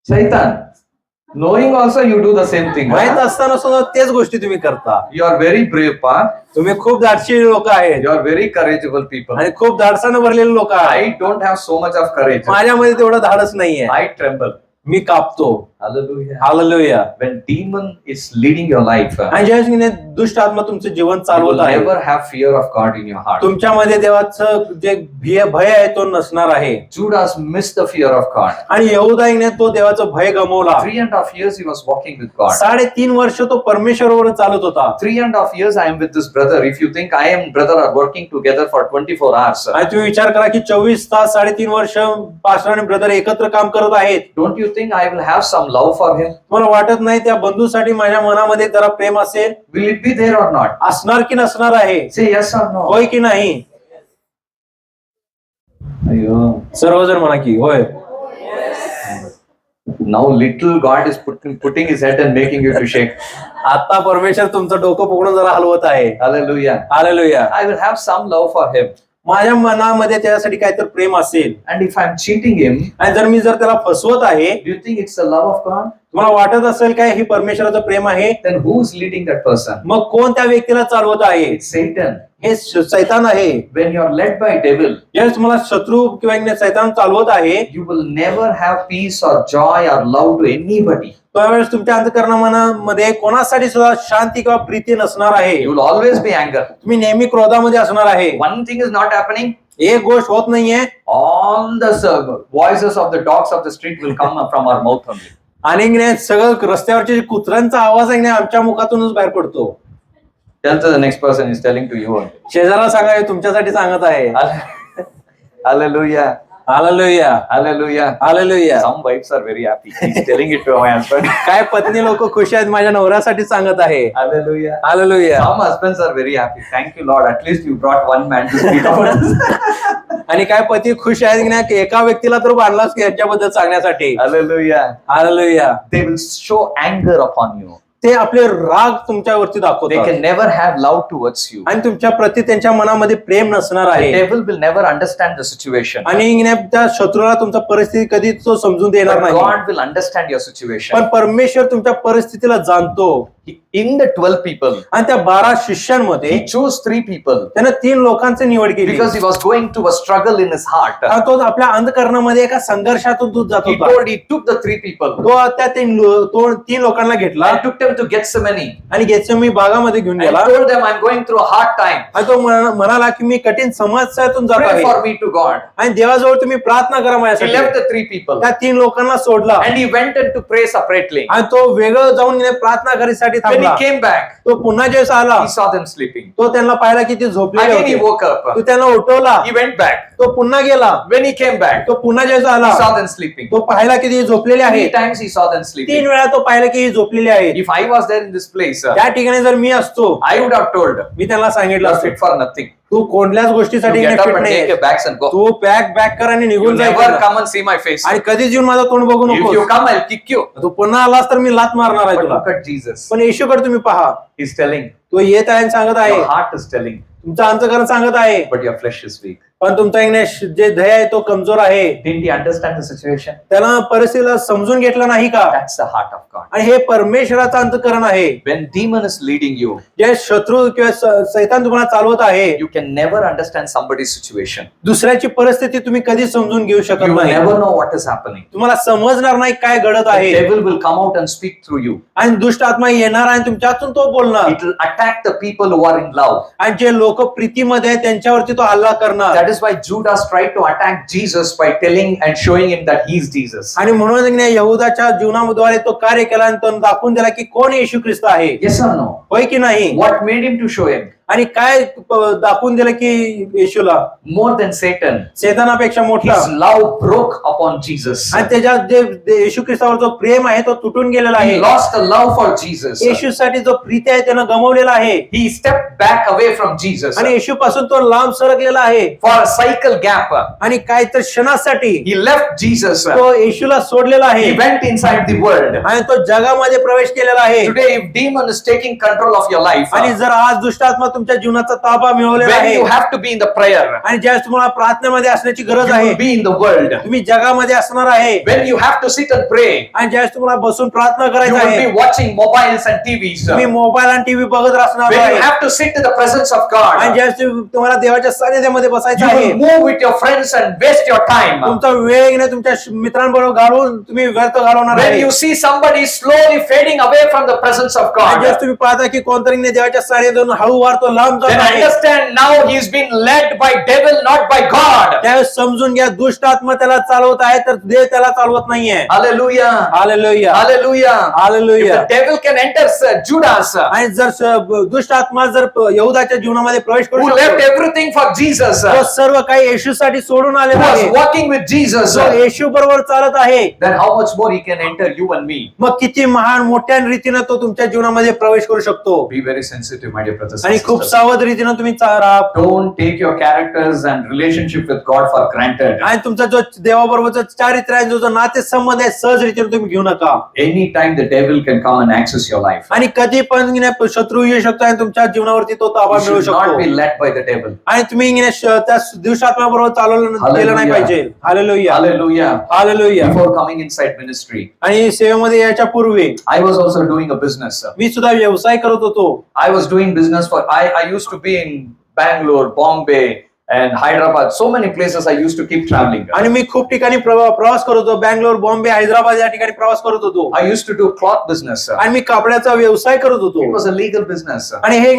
Satan. Knowing also you do the same thing. माहित Huh? असताना सुद्धा तेच गोष्टी तुम्ही करता. You are very brave, pa. तुम्ही खूप धाडशी लोक आहेत You are very courageable people. आणि खूप धाडसानं भरलेले लोक आहेत. I don't have so much of courage. माझ्यामध्ये तेवढं धाडस नाहीये. I tremble. मी कापतो. Hallelujah. Hallelujah. When demon is leading your life, आणि ज्यावेळेस दुष्ट आत्मा तुमचं जीवन you will चालवत आहे, never have fear of God in your heart. तुमच्यामध्ये देवाचं जे भय आहे तो नसणार आहे. Judas missed the fear of God. आणि यहूदाने तो देवाचं भय गमावला. 3.5 years he was walking with God. 3.5 वर्ष तो परमेश्वरावर चालत होता. 3.5 years I am with this brother. If you think I am brother are working together for 24 hours, आणि तुम्ही विचार करा की 24 तास 3.5 वर्ष पास्टर आणि ब्रदर एकत्र काम करत आहेत. don't you think I will have some love for him? मला वाटत नाही त्या बंधूसाठी माझ्या मनामध्ये जरा प्रेम असेल? Will it be there or not? असणार की नसणार आहे? Say yes or no. होय की नाही? सर्वजण म्हणा की होय. Now little God is putting his head and making you to shake. आता परमेश्वर तुमचं डोकं पकडून जरा हलवत आहे. Hallelujah. Hallelujah. I will have some love for him. माझ्या मनामध्ये त्यासाठी काहीतरी प्रेम असेल And if I'm cheating him, आणि जर मी त्याला फसवत आहे, do you think it's the love of God? तुम्हाला वाटत असेल काय हे परमेश्वराचं प्रेम आहे? Then who's leading that person? मग कोण त्या व्यक्तीला चालवत आहे? It's Satan. हे सैतान आहे. When you're led by devil, ज्यावेळेस तुम्हाला शत्रू किंवा सैतान चालवत आहे, you will never have peace or joy or love to anybody. त्यावेळेस तुमच्या अंतःकरणामध्ये कोणासाठी सुद्धा शांती किंवा प्रीती नसणार आहे. You will always be anger. तुम्ही नेहमी क्रोधामध्ये असणार आहे. One thing is not happening. एक गोष्ट होत नाहीये. All the voices of the dogs of the street will come from our mouth only. आणि सगळं रस्त्यावरचे कुत्र्यांचा आवाज आहे आमच्या मुखातूनच बाहेर पडतो. Tell to the next person is telling to you only. शेजाराला सांगा हे तुमच्यासाठी सांगत आहे. Hallelujah. Hallelujah. Hallelujah. Hallelujah. Some wives are very happy. He's telling it to my husband. काय पत्नी लोक खुश आहेत माझ्या नवऱ्यासाठी सांगत आहे. Hallelujah. Hallelujah. Some husbands are very happy. Thank you, Lord. At least you brought one man to speak on us. आणि काय पती खुश आहेत की नाही एका व्यक्तीला तर बांधलाच की याच्याबद्दल सांगण्यासाठी. Hallelujah. Hallelujah. They will show anger upon you. ते आपले राग तुमच्यावरती They दाखवतात can never have love towards you. आणि तुमच्या प्रती त्यांच्या मनामध्ये प्रेम नसणार The आहे. devil will never understand the situation. आणि त्या शत्रूला तुमचा परिस्थिती कधी तो समजून देणार But नाही. God will understand your situation. पण परमेश्वर तुमच्या परिस्थितीला जाणतो. In the 12 people, आणि त्या 12 शिष्यांमध्ये he chose 3 people त्यानं 3 लोकांची निवड केली. because he was going to a struggle in his heart. आणि तो आपल्या अंधकरणामध्ये एका संघर्षातून तो जात He होता. he took the 3 people तो त्या 3 लोकांना घेतला and took them to Gethsemane आणि गेत्सेमनी बागामध्ये घेऊन and गेला. told them, I'm going through a hard time. आणि तो म्हणाला की मी कठीण समस्यातून जात Pray आहे for me to God. आणि देवाजवळ तुम्ही प्रार्थना करा He माझ्यासाठी. left the 3 people त्या 3 लोकांना सोडला and he went in to pray separately. आणि तो वेगळं जाऊन प्रार्थना करायसाठी When थांबला. he came back, तो पुन्हा ज्यावेळेस आला he saw them sleeping. तो त्यांना पाहिला की ते झोपलेले Again he होते. woke up. तो त्यांना उठवला. He went back. तो पुन्हा गेला. When he came back, तो पुन्हा ज्यावेळेस he आला saw them sleeping. तो पाहिला की ते झोपलेले 3 आहेत. times he saw them 3 sleeping. वेळा तो पाहिला की ही झोपलेली आहेत. If I was there in this place, त्या ठिकाणी जर मी असतो I would have told, मी त्यांना सांगितलं you're असतं fit for nothing. तू कोणत्याच You गोष्टीसाठी get up fit and नाही. take your bags and go. तू बॅग कर आणि You निघून never जायचं come and see my face. आणि कधीच येऊन माझं तोंड बघू If you नको. come, I'll kick you. तू पुन्हा आलास तर मी लात मारणार आहे But तुला. look at Jesus. पण येशूकडे तुम्ही पहा. He's telling, तो येत आहे आणि सांगत आहे your heart is telling, तुमचं अंतःकरण सांगत आहे but your flesh is weak. पण तुमचा जे ध्येय आहे तो कमजोर आहे. Didn't he understand the situation? त्याला परिस्थितीला समजून घेतलं नाही का? That's the heart of God. आणि हे परमेश्वराचं अंतःकरण आहे. When demon is leading you, जे शत्रू किंवा सैतान तुम्हाला चालवत आहे you can never understand somebody's situation. दुसऱ्याची परिस्थिती तुम्ही कधी समजून घेऊ शकत You will नाही. never know what is happening. तुम्हाला समजणार नाही काय घडत The आहे. devil will come out and speak through you. आणि दुष्ट आत्मा येणार आणि तुमच्यातून तो बोलणार It will attack the people who are in love. आणि जे लोक प्रीतीमध्ये आहेत त्यांच्यावरती तो हल्ला करणार. That is why Judas tried to attack Jesus by telling and showing him that he is Jesus. आणि म्हणून यहूदाच्या जीवनाद्वारे तो कार्य केला आणि तो दाखवून दिला की कोण येशू ख्रिस्त आहे. Yes or no? होय की नाही. What made him to show him? आणि काय दाखवून दिलं की येशूला More than Satan, सैतानापेक्षा मोठा his love broke upon Jesus. आणि त्याच्यात जे येशू ख्रिस्तावर जो प्रेम आहे तो तुटून गेलेला He आहे. lost the love for Jesus. येशूसाठी जो प्रीती आहे त्यानं गमावलेला आहे He stepped back away from Jesus आणि येशू पासून तो लांब सरकलेला आहे. for a cycle gap. आणि काय तर क्षणासाठी He left Jesus. तो येशूला सोडलेला He आहे went inside the world. आणि तो जगामध्ये प्रवेश केलेला आहे. Today, if demon is taking control of your life, आणि जर आज दुष्टात्मा तुमच्या जीवनाचा ताबा मिळवलेला when आहे you have to be in the prayer, आणि ज्यावेळेस तुम्हाला प्रार्थनेमध्ये असण्याची you गरज आहे will be in the world. तुम्ही जगामध्ये असणार आहे When you have to sit and pray, आणि ज्यावेळेस तुम्हाला बसून प्रार्थना you करायचं will आहे be watching mobiles and TVs. तुम्ही मोबाईल आणि टीव्ही बघत असणार When आहे you have to sit in the presence of आणि God, ज्यावेळेस तुम्हाला देवाच्या सानिध्यामध्ये बसायचं you आहे will move with your friends and waste your time. तुमचा वेळ नाही तुमच्या मित्रांबरोबर घालून तुम्ही व्यर्थ घालवणार When आहे. you see somebody slowly fading away from the presence of आणि ज्यावेळेस God, तुम्ही पाहता की कोणतरी देवाच्या सानिध्यातून हळूवार तो लांब then जात आहे understand now he's been led by devil, not by God. त्यावेळेस समजून घ्या दुष्ट आत्मा त्याला चालवत आहे तर देव त्याला चालवत नाहीये. Hallelujah. Hallelujah Hallelujah. Hallelujah. If the devil can enter Judas, आणि जर दुष्ट आत्मा जर यहूदाच्या जीवनामध्ये प्रवेश who करू left शकतो everything for Jesus, तो सर्व काही येशूसाठी सोडून who आलेला was आहे walking with Jesus, जो येशू बरोबर चालत आहे then how much more he can enter you and me. मग किती महान मोठ्या रीतीने तो तुमच्या जीवनामध्ये प्रवेश करू शकतो. Be very sensitive, my dear brothers. आणि and sisters. खूप sisters. सावध रीतीनं तुम्ही राहा. Don't take your characters and relationship with God for granted. आणि तुमचा जो देवाबरोबरचा चारित्र्य आहे, जो नाते संबंध आहे, सहज रीतीने तुम्ही घेऊ नका. Anytime the devil can come and access your life. आणि कधी पण शत्रू येऊ शकतो आणि तुमच्या जीवनावरती तो ताबा You मिळू should not be शकतो. led by the devil. आणि तुम्ही त्या दिवसात्म्याबरोबर चालवलं केलं नाही Hallelujah. पाहिजे. Hallelujah, Hallelujah. Hallelujah. Before coming inside ministry, आणि सेवेमध्ये याच्या पूर्वी I was also doing a business. मी सुद्धा व्यवसाय करत होतो. I was doing business I used to be in Bangalore, Bombay, and Hyderabad. So many places I used to keep traveling. आणि मी खूप ठिकाणी प्रवास करत होतो. बँगलोर, बॉम्बे, हैदराबाद या ठिकाणी प्रवास करत होतो. I used to do cloth business. आणि मी कापड्याचा व्यवसाय करत होतो. It was a legal business. आणि हे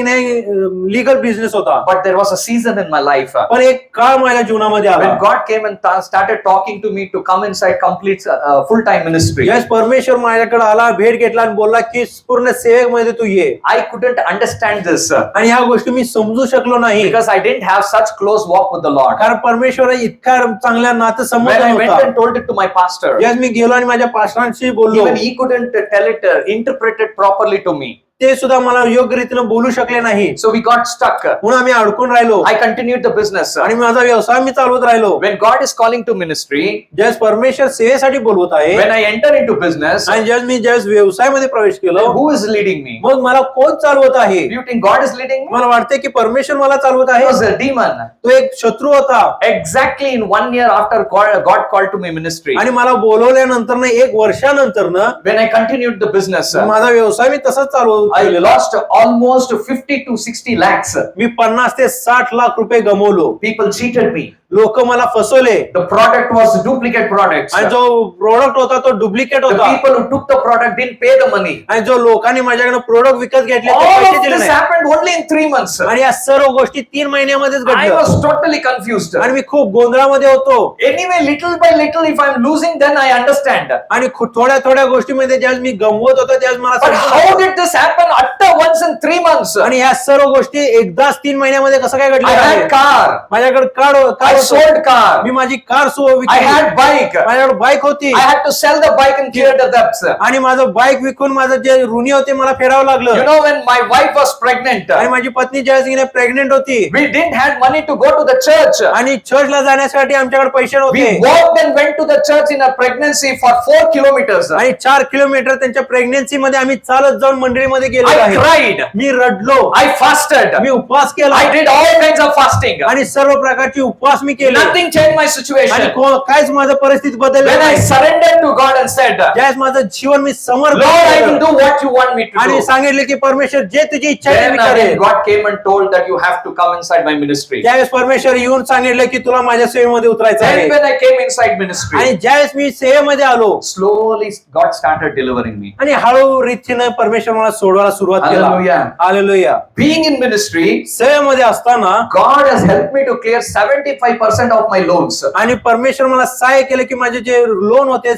लीगल बिझनेस होता. But there was a season in my life पण एक काळ माझ्या जीवनामध्ये आला. when God came and started talking to me to come inside complete full-time ministry. ज्यावेळेस परमेश्वर माझ्याकडे आला, भेट घेतला आणि बोलला की पूर्ण सेवेमध्ये तू ये. I couldn't understand this आणि ह्या गोष्टी मी समजू शकलो नाही, because I didn't have such close walk with the Lord. कारण परमेश्वर इतका चांगल्या नातं When संबंध I went होता. and told it to my pastor, ज्यावेळेस मी गेलो आणि माझ्या पास्टरांशी बोललो, even he couldn't tell it, interpret it properly to me. ते सुद्धा मला योग्य रीतीने बोलू शकले नाही. So we got stuck. म्हणून आम्ही अडकून राहिलो I continued the business. आणि माझा व्यवसाय मी चालवत राहिलो. When God is calling to ministry, ज्यावेळेस परमेश्वर सेवेसाठी बोलवत आहे when I enter into business, आणि ज्यावेळेस व्यवसायामध्ये प्रवेश then केलो, who is leading me? मग मला कोण चालवत आहे? Do you think God is leading me? मला वाटते की परमेश्वर मला चालवत It आहे. was a demon. तो एक शत्रू होता. Exactly in 1 year after God called to me ministry, आणि मला बोलवल्यानंतर एक वर्षानंतर when I continued the business, माझा व्यवसाय मी तसाच चालू I केलेला. lost almost 50 to 60 lakhs. मी 50 ते 60 लाख रुपये गमवलो. People cheated me. लोक मला फसवले The product was duplicate products. आणि जो प्रोडक्ट होता तो डुप्लिकेट The होता. people who took the product didn't pay the money. आणि जो लोकांनी माझ्याकडे प्रोडक्ट विकत घेतले ते All पैसे of दिले this नाही. happened only in 3 months. आणि या सर्व गोष्टी 3 महिन्यामध्येच I घडल्या. was totally confused. आणि मी खूप गोंधळामध्ये होतो. Anyway, little by little, if I'm losing, then I understand. आणि थोड्या थोड्या गोष्टीमध्ये ज्यावेळेस मी गमवत होतो त्यावेळेस मला But समजलं. how did this happen at once in 3 months? आणि या सर्व गोष्टी एकदाच 3 महिन्यामध्ये कसं काय I घडलं? had car. माझ्याकडे कार I sold car. मी माझी कार I had bike. माझ्याकडे बाईक होती. I had to sell the bike and clear the debts. आणि माझं बाईक विकून माझं जे ऋणी होते मला फेडावं You लागलं. know, when my wife was pregnant, आणि माझी पत्नी ज्यावेळेस प्रेग्नेंट होती we didn't have money to go to the church. आणि चर्चला जाण्यासाठी आमच्याकडे पैसे We नव्हते. walked and went to the church in a pregnancy for 4 kilometers. आणि 4 किलोमीटर त्यांच्या प्रेग्नेन्सी मध्ये आम्ही चालत जाऊन मंडळीमध्ये गेलो I आहे. cried. मी रडलो, I fasted. मी उपवास केला I did all kinds of fasting. आणि सर्व प्रकारची उपवास मी केले. Nothing changed my आणि situation. काहीच माझं परिस्थिती बदलली When I नाही. surrendered to God and said, ज्यावेळेस माझं जीवन मी समर्पित Lord, I will केलं do what you want me to आणि do. सांगितले की परमेश्वर जे तुझी इच्छा आहे ते Then मी again, करेन. God came and told that you have to come inside my ministry. त्यावेळेस परमेश्वर येऊन सांगितलं की तुला माझ्या सेवेमध्ये उतरायचं Then आहे. when I came inside ministry, आणि ज्यावेळेस मी सेवेमध्ये आलो slowly God started delivering me. आणि हळू रीतीनं परमेश्वर मला सोडवायला सुरुवात केला. Hallelujah. Hallelujah. Being in ministry, सेवेमध्ये असताना God has helped me to clear 75% of my loans. आणि परमेश्वर मला सहाय्य केलं की माझे जे लोन होते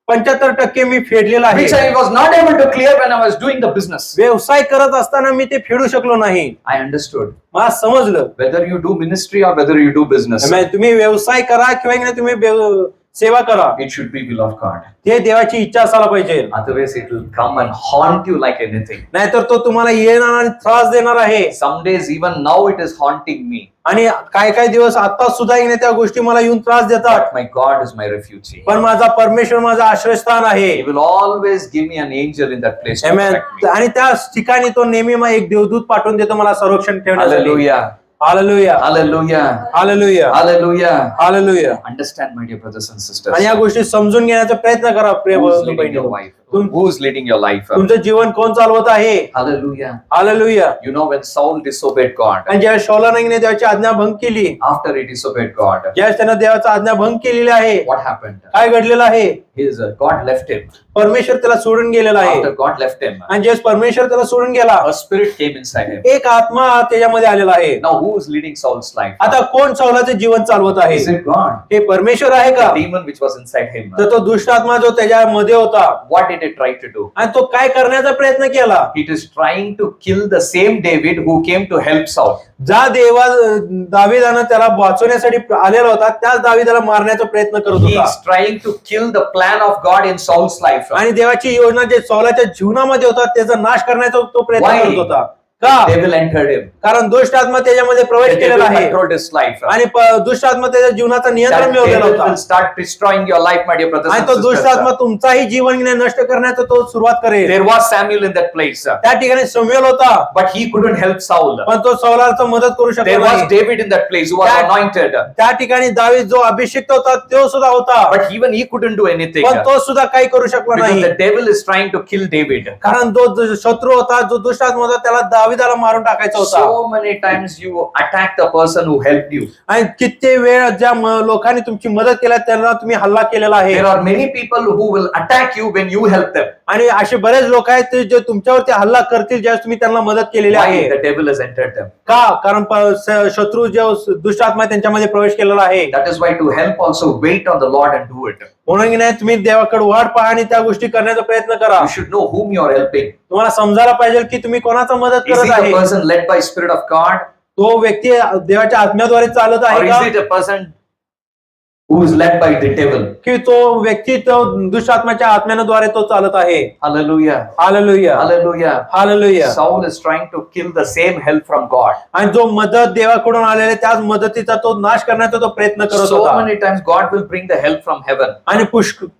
75% मी फेडलेलं आहे. Which I was not able to clear when I was doing the business. व्यवसाय करत असताना मी ते फेडू शकलो नाही. I understood. मला समजलं Whether you do ministry or whether you do business, तुम्ही व्यवसाय करा किंवा तुम्ही सेवा करा, it should be will of God. ते देवाची इच्छा असायला पाहिजे. Otherwise, it will come and haunt you like anything. नाहीतर तो तुम्हाला येणार आणि त्रास देणार आहे. Some days, even now, it is haunting me. आणि काय दिवस आता सुद्धा येणे त्या गोष्टी मला येऊन त्रास देतात. But my God is my refuge. पण माझा परमेश्वर माझा आश्रयस्थान आहे. He will always give me an angel in that place to Amen. protect me. आणि त्या ठिकाणी तो नेहमी मला एक देवदूत पाठवून देतो मला संरक्षण ठेवण्यासाठी. Hallelujah. Hallelujah, Hallelujah. Hallelujah, Hallelujah. Hallelujah. Understand, my dear brothers and sisters. आणि या गोष्टी समजून घेण्याचा प्रयत्न करा प्रिय Who is बंधू leading your बहिणींनो. life? Who is leading your life? तुमचं जीवन कोण चालवत आहे? Hallelujah. Hallelujah. You know, when Saul disobeyed God, आणि ज्यावेळेस शौलाने देवाची आज्ञा भंग केली, after he disobeyed God, ज्यावेळेस त्यानं देवाचा आज्ञा भंग केलेली आहे, what happened? काय घडलेलं आहे? God left him. परमेश्वर त्याला सोडून गेलेला आहे. After God left him, आणि ज्यावेळेस परमेश्वर त्याला सोडून गेला, a spirit came inside him. एक आत्मा त्याच्यामध्ये आलेला आहे. Now, who is leading Saul's life? आता कोण शौलाचे जीवन चालवत आहे? Is it God? हे परमेश्वर आहे का? The demon which was inside him. तर तो दुष्ट आत्मा जो त्याच्यामध्ये होता, What did it try to do? आणि तो काय करण्याचा प्रयत्न केला? It is trying to kill the same David who came to help Saul. ज्या दाविदानं त्याला वाचवण्यासाठी आलेला होता त्याच दाविदाला मारण्याचा प्रयत्न करत He होता. is trying to kill the plan of God in Saul's life. आणि देवाची योजना जे सौलाच्या जीवनामध्ये होता त्याचा नाश करण्याचा तो प्रयत्न Why? करत होता. का? Devil entered him. कारण दुष्ट आत्मा त्याच्यामध्ये The प्रवेश devil केलेला आहे controlled his life. आणि दुष्ट आत्मा त्याच्या जीवनाचा नियंत्रण That मिळवलेला devil होता will start destroying your life, my dear brothers आणि and तो दुष्ट आत्मा sisters. तुमचाही जीवन नष्ट करण्याचा तो सुरुवात करेल. There was Samuel in that place, त्या ठिकाणी शमूएल होता but he couldn't help Saul. पण तो सौलाचा मदत करू शकला There was नाही. David in that place who was That- anointed, त्या ठिकाणी दावीद जो अभिषिक्त होता तो सुद्धा होता but even he couldn't do anything पण तो सुद्धा काही करू शकला because नाही the devil is trying to kill David. कारण तो जो शत्रू होता जो दुष्ट आत्मा होता त्याला दाविदाला मारून टाकायचा होता So many times you attack the person who helped you. आणि किती वेळ ज्या लोकांनी तुमची मदत केल्या त्यांना तुम्ही हल्ला केलेला आहे There are many people who will attack you when you help them. आणि असे बरेच लोक आहेत ते जे तुमच्यावरती हल्ला करतील ज्यावेळेस तुम्ही त्यांना मदत केलेली Why? आहे The devil has entered them. का कारण शत्रू जे दुष्ट आत्मा आहे त्यांच्यामध्ये प्रवेश केलेला आहे That is why to help also wait on the Lord and do it. म्हणून की नाही तुम्ही देवाकडे वाट पहा आणि त्या गोष्टी करण्याचा प्रयत्न करा You should know whom you are helping. तुम्हाला समजायला पाहिजे की तुम्ही कोणाचा मदत Is he करत the आहे person led by Spirit of God, तो व्यक्ती देवाच्या आत्म्याद्वारे चालत or आहे is का it a person who is led by the devil? की तो व्यक्ती तो दुष्ट आत्म्याच्या आत्म्याद्वारे तो चालत आहे Hallelujah. Hallelujah Hallelujah. Hallelujah Saul is trying to kill the same help from God. आणि जो मदत देवाकडून आलेला त्याच मदतीचा तो नाश करण्याचा तो प्रयत्न करत So होता many times God will bring the help from heaven. आणि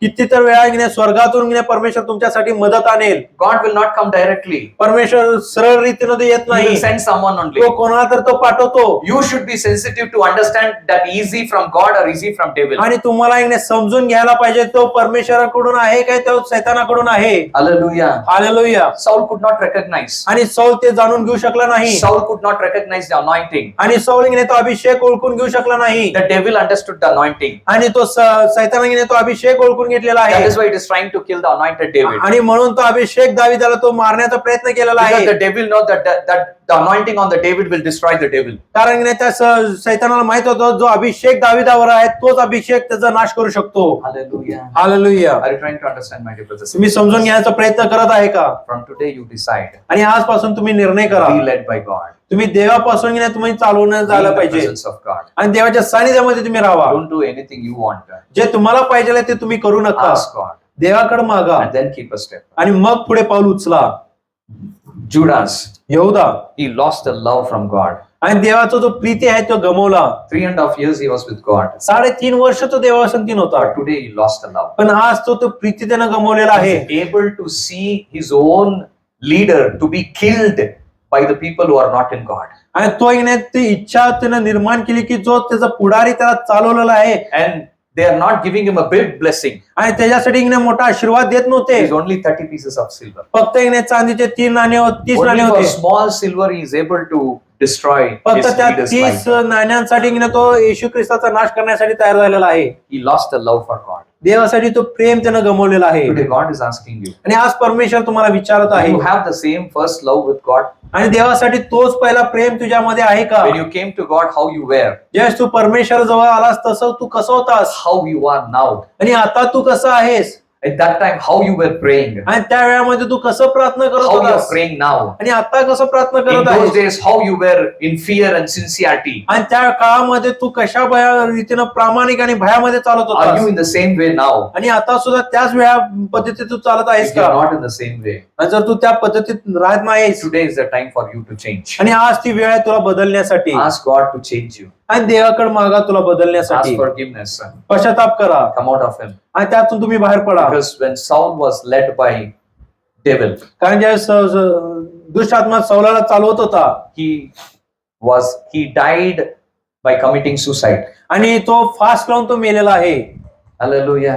किती तर वेळा की नाही स्वर्गातून की नाही परमेश्वर तुमच्यासाठी मदत आणेल God will not come directly. परमेश्वर सरळ रीतीने तो येत He will नाही send someone only. तो कोणाला तर तो पाठवतो You should be sensitive to understand that easy from God or easy from devil. आणि तुम्हाला की नाही समजून घ्यायला पाहिजे तो परमेश्वराकडून आहे काय तो सैतानाकडून आहे Hallelujah. Hallelujah Saul could not recognize. आणि सौल ते जाणून घेऊ शकला नाही Saul could not recognize the anointing. आणि सौल की नाही तो अभिषेक ओळखून घेऊ शकला नाही The devil understood the anointing. आणि तो सैतानाने तो अभिषेक ओळखून घेतलेला That आहे is why it is trying to kill the anointed David. आणि म्हणून तो अभिषेक दाविदाला तो मारण्याचा प्रयत्न केलेला Because आहे the devil knows that the anointing on the David will destroy the devil. कारण की नाही त्या सैतानाला माहित होतं जो अभिषेक दाविदावर आहे तोच अभिषेक त्याचा नाश करू शकतो Hallelujah. Hallelujah Are you trying to understand, my dear brothers? तुम्ही समजून घेण्याचा प्रयत्न करत आहे का From today you decide. आणि आजपासून तुम्ही निर्णय करा Be led by God. तुम्ही देवापासून की नाही तुम्ही चालवण्यात Be in झालं the पाहिजे presence of God. आणि देवाच्या सानिध्यामध्ये तुम्ही राहा Don't do anything you want. जे तुम्हाला पाहिजे ते तुम्ही करू नका Ask God देवाकडे मागा and then keep a step. आणि मग पुढे पाऊल उचला Judas, यहूदा he lost the love from God. आणि देवाचा जो प्रीती आहे तो गमावला 3.5 years he was with God. 3.5 वर्ष तो देवासंती नव्हता But today he lost the love. पण आज तो प्रीती त्यानं गमावलेला आहे He's able to see his own leader to be killed by the people who are not in God. आणि तो एक नाही ती इच्छा त्यानं निर्माण केली की जो त्याचा पुढारी त्याला चालवलेला आहे And they are not giving him a big blessing. आणि त्याच्यासाठी एक नाही मोठा आशीर्वाद देत It नव्हते is only 30 pieces of silver. फक्त एक नाही चांदीचे 30 नाणे Only for होते small silver he is able to destroy फक्त his त्या leader's 30 life. नाण्यांसाठी की नाही तो येशू ख्रिस्ताचा नाश करण्यासाठी तयार झालेला आहे He lost the love for God. देवासाठी तो प्रेम त्यानं गमावलेला आहे Today God is asking you. आणि आज परमेश्वर तुम्हाला विचारत आहे You have the same first love with God. आणि देवासाठी तोच पहिला प्रेम तुझ्यामध्ये आहे का When you came to God, how you were, ज्यावेळेस तू परमेश्वर जवळ आलास तसं तू कसं होतास how you are now. आणि आता तू कसं आहेस At that time, how you were praying, आणि त्या वेळामध्ये तू कसं प्रार्थना करत how you are होतास praying now. आणि आता कसं प्रार्थना In करत those आहेस days, how you were in fear and sincerity. आणि त्या काळामध्ये तू कशा रीतीनं प्रामाणिक आणि भयामध्ये चालत Are you होतास in the same way now? आणि आता सुद्धा त्याच वेळा पद्धतीत तू चालत आहेस If you का are not in the same way, आणि जर तू त्या पद्धतीत राहत नाहीस today is the time for you to change. आणि आज ती वेळ आहे तुला बदलण्यासाठी Ask God to change you. आणि देवाकडे मागा तुला Ask बदलण्यासाठी forgiveness. पश्चाताप करा Come out of him. आणि त्यातून तुम्ही बाहेर पडा Because when Saul was led by devil, कारण ज्या दुष्ट आत्मा सौलाला चालवत होता he died by committing suicide. आणि तो फास्ट लावून तो मेलेला आहे Hallelujah.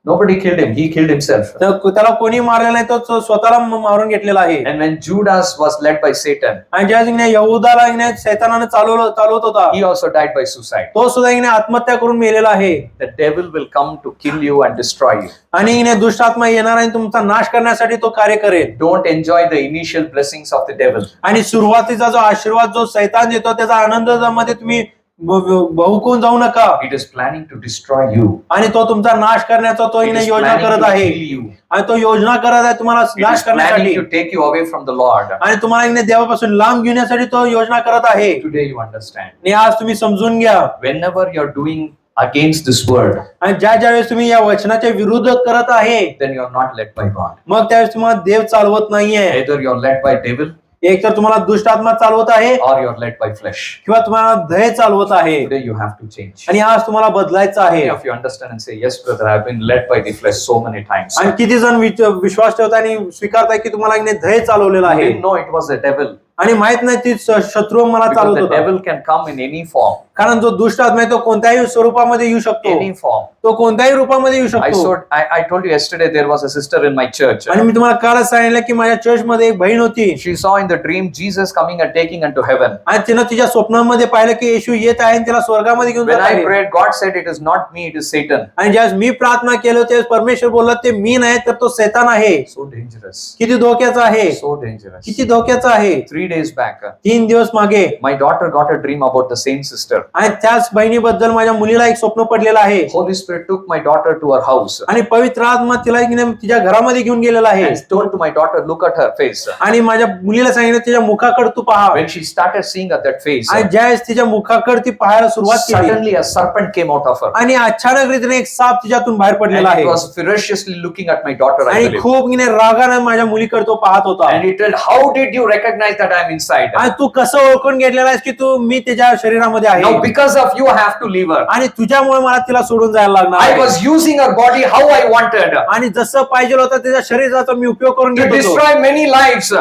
Nobody killed him. He killed himself. तर त्याला कोणी मारलेला नाही तो स्वतःला मारून घेतलेला आहे And when Judas was led by Satan, आणि ज्या यहूदाला सैतानाने चालवत होता he also died by suicide. तो सुद्धा आत्महत्या करून मेलेला आहे The devil will come to kill you and destroy you. आणि दुष्ट आत्मा येणार आणि तुमचा नाश करण्यासाठी तो कार्य करेल Don't enjoy the initial blessings of the devil. आणि सुरुवातीचा जो आशीर्वाद जो सैतान देतो त्याचा आनंदामध्ये तुम्ही बहुकून जाऊ नका It is planning to destroy you. आणि तो तुमचा नाश करण्याचा तो It is योजना planning करत to आहे kill you. आणि तो योजना करत आहे तुम्हाला It नाश is planning करण्यासाठी to take you away from the Lord. आणि तुम्हाला देवापासून लांब घेण्यासाठी तो योजना करत आहे Today you understand. आणि आज तुम्ही समजून घ्या Whenever you're doing against this word, आणि ज्यावेळेस तुम्ही या वचनाच्या विरुद्ध करत आहे then you're not led by God. मग त्यावेळेस तुम्हाला देव चालवत नाहीये Either you're led by devil एक तर तुम्हाला दुष्ट आत्मा चालवत आहे or you're led by flesh. किंवा तुम्हाला दहे चालवत आहे Today you have to change. आणि आज तुम्हाला बदलायचं आहे. Many of you understand and say, yes, brother, I've been led by the flesh so many times. आणि किती जण विश्वास ठेवताय आणि स्वीकारताय की तुम्हाला इने दहे चालवलेलं I आहे didn't know it was the devil. आणि माहित नाही ती शत्रू मला Because चालवत the होता. devil can come in any form. कारण जो दुष्ट आत्मा आहे तो कोणत्याही स्वरूपामध्ये येऊ शकतो. Any form. तो कोणत्याही रूपामध्ये येऊ शकतो. I told you yesterday there was a sister in my church. आणि मी तुम्हाला कालच सांगितलं की माझ्या चर्च मध्ये एक बहीण होती She saw in the dream Jesus coming and taking unto heaven. आणि तिनं तिच्या स्वप्नामध्ये पाहिलं की येशू येत आहे आणि तिला स्वर्गामध्ये घेऊन When जात I आहे. prayed, God said it is not me, it is Satan. आणि ज्यावेळेस मी प्रार्थना केलं त्यावेळेस परमेश्वर बोलला ते मी नाही तर तो शैतान आहे. So dangerous. किती धोक्याचा आहे, So dangerous. किती धोक्याचा आहे. 3 days back, 3 दिवस मागे my daughter got a dream about the same sister. आणि त्याच बहिणीबद्दल माझ्या मुलीला एक स्वप्न पडलेलं आहे Holy Spirit took my daughter to her house आणि पवित्र आत्मा तिला तिच्या घरामध्ये घेऊन गेलेला आहे and told to my daughter, look at her face. आणि माझ्या मुलीला सांगितलं तिच्या मुखाकडे तू पहा. When she started seeing at that face, आणि ज्यावेळेस तिच्या मुखाकडे ती पाहायला सुरुवात केली suddenly a serpent came out of her. आणि अचानक रीतीने एक साप तिच्यातून बाहेर And पडलेला it आहे was ferociously looking at my daughter, I आणि believe. खूप रागाने माझ्या मुलीकडे तो पाहत होता. And it told, how did you recognize that I am inside? आणि तू कसं ओळखून घेतलेला आहेस की तू मी त्याच्या शरीरामध्ये Now आहे because of you, I have to leave her. आणि तुझ्यामुळे मला तिला सोडून जायला लागणार I आहे. was using her body how I wanted आणि जसं पाहिजे होतं त्याच्या शरीराचा मी उपयोग करून to घेत होतो. destroy many lives,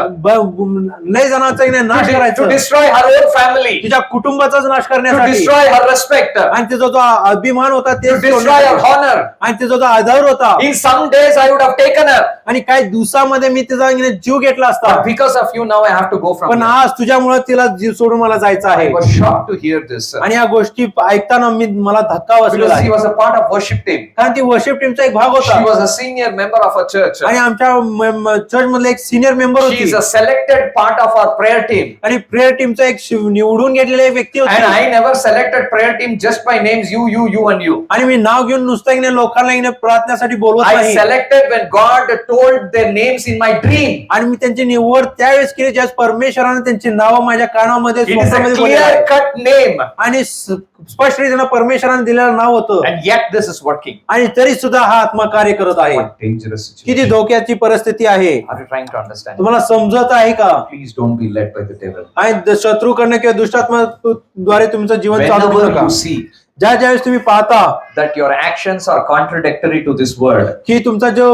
लय जणांचा नाश to करायचा, destroy her own family, तिच्या कुटुंबाचाच नाश to करण्यासाठी destroy her respect, to आणि तिचा जो अभिमान होता ते destroy her honor. आणि तिचा जो आधार होता In some days I would have taken her, आणि काही दिवसामध्ये मी तिचा जीव घेतला असता but because of you now I have to go from पण here. आज तुझ्यामुळे तिला जीव सोडून मला जायचं I आहे. was shocked to hear this आणि या गोष्टी ऐकताना मला धक्का बसलेला because she आहे was a part of worship team. कारण ती वर्शिप टीमचा एक भाग She होता was a senior member of a church. आणि आमच्या चर्च मधले एक सिनियर मेंबर She is होती a selected part of our prayer team. आणि प्रेयर टीमचा एक निवडून घेतलेली एक व्यक्ती And होती I never selected prayer team just by names, you and you. आणि मी नाव घेऊन नुसतं की नाही लोकांना की नाही प्रार्थनेसाठी बोलवत I नाही selected when God told their names in my dream. आणि मी त्यांची निवड त्यावेळेस केली ज्यावेळेस परमेश्वराने त्यांची नावं माझ्या कानामध्ये It is a स्वप्नामध्ये बोललेलं clear आहे. cut name. आणि स्पष्ट रीतीने परमेश्वराने दिलेलं नाव होतं And yet this is working. आणि तरी सुद्धा हा आत्मा कार्य करत आहे. What dangerous किती situation. धोक्याची परिस्थिती आहे Are you trying to understand? तुम्हाला समजत आहे का? Please don't be led by the devil. आणि शत्रूकडनं किंवा दुष्टात्मा द्वारे तुमचं जीवन चालू Whenever नका. you see ज्यावेळेस तुम्ही पाहता that your actions are contradictory to this word, की तुमचा जो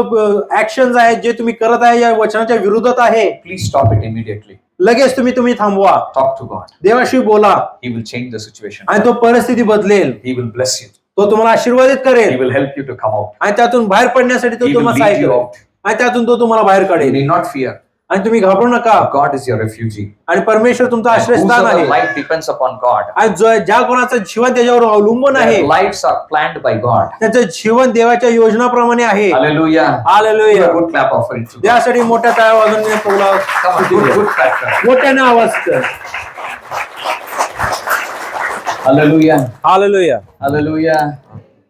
ऍक्शन आहे जे तुम्ही करत आहे या वचनाच्या विरोधात आहे please stop it immediately. लगेच तुम्ही थांबवा. Talk to God. देवाशी बोला He will change the situation. आणि तो परिस्थिती बदलेल. He will bless you. तो तुम्हाला आशीर्वादित He करेल will help you to come out. आणि त्यातून बाहेर पडण्यासाठी तो He will तुम्हाला lead सहाय्य you करेल out. आणि त्यातून तो तुम्हाला बाहेर You काढेल need not fear. आणि तुम्ही घाबरू नका. God is your refugee. आणि परमेश्वर तुमचं And आश्रयस्थान whosoever आहे life depends upon God. आणि ज्या कोणाचं जीवन त्याच्यावर अवलंबून आहे Their lives are planned by God. त्याचं जीवन देवाच्या योजनाप्रमाणे आहे. Hallelujah. Give hallelujah. a good clap offering to God. त्यासाठी मोठ्या टाळ्या वाजवून Come on, good clap. मोठ्याने आवाज कर. Hallelujah. Hallelujah. Hallelujah.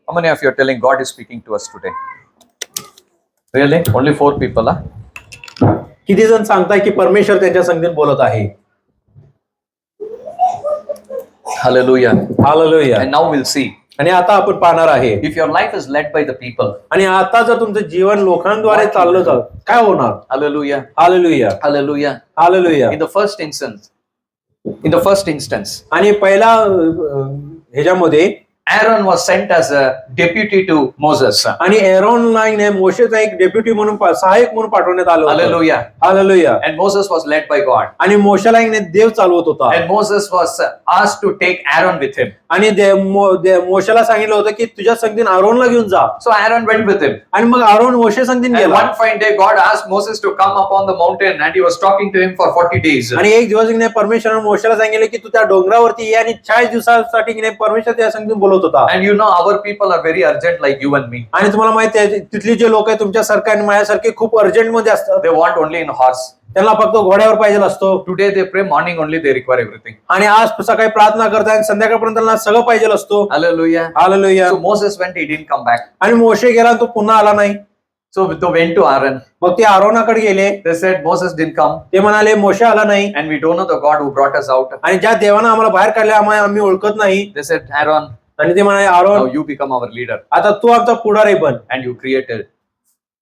How many of you are telling God is speaking to us today? Really? Only 4 people, huh? किती जण सांगताय की परमेश्वर त्यांच्या संगतीत बोलत आहे. Hallelujah. Hallelujah. And now we'll see. आणि आता आपण पाहणार आहे If your life is led by the people, आणि आता जर तुमचं जीवन लोकांद्वारे चाललं जात काय होणार? hallelujah, hallelujah. hallelujah. Hallelujah. In the first instance, आणि पहिला ह्याच्यामध्ये Aaron was sent as a deputy to Moses. आणि एरोनला मोशेचा एक डेप्युटी म्हणून सहाय्यक म्हणून पाठवण्यात आलं होतं. Hallelujah. Hallelujah. And Moses was led by God. आणि मोशेला देव चालवत होता And Moses was asked to take Aaron with him. आणि मोशेला सांगितलं होतं की तुझ्या संगतीने आरोनला घेऊन जा. So Aaron went with him. आणि मग आरोन मोशे संगतीने And गेला one fine day, God asked Moses to come up on the mountain, and he was talking to him for 40 days. आणि एक दिवस परमेश्वराने मोशेला सांगितलं की तू त्या डोंगरावरती ये आणि 40 दिवसासाठी परमेश्वर त्या संगतीने बोलत होता. And you know, our people are very urgent, like you and me. आणि तुम्हाला माहिती आहे तिथली जे लोक आहेत तुमच्यासारखे आणि माझ्यासारखे खूप अर्जंट मध्ये असतात. They want only in horse. त्यांना फक्त घोड्यावर पाहिजे असतो. Today they pray, morning only they require everything. आणि आज सकाळी प्रार्थना करतात आणि संध्याकाळपर्यंत त्यांना सगळं पाहिजे असतो. Hallelujah. Hallelujah. So Moses went, he didn't come back. आणि मोशे गेला तो पुन्हा आला नाही. So they went to Aaron. मग ते आरोनाकडे गेले. They said, Moses didn't come, ते म्हणाले मोशे आला नाही and we don't know the God who brought us out. आणि ज्या देवानं आम्हाला बाहेर काढले आम्ही ओळखत नाही. They said, Aaron, आणि ते म्हणाले now Aron you become our leader, आता तू आमचा पुढारी बन. and you created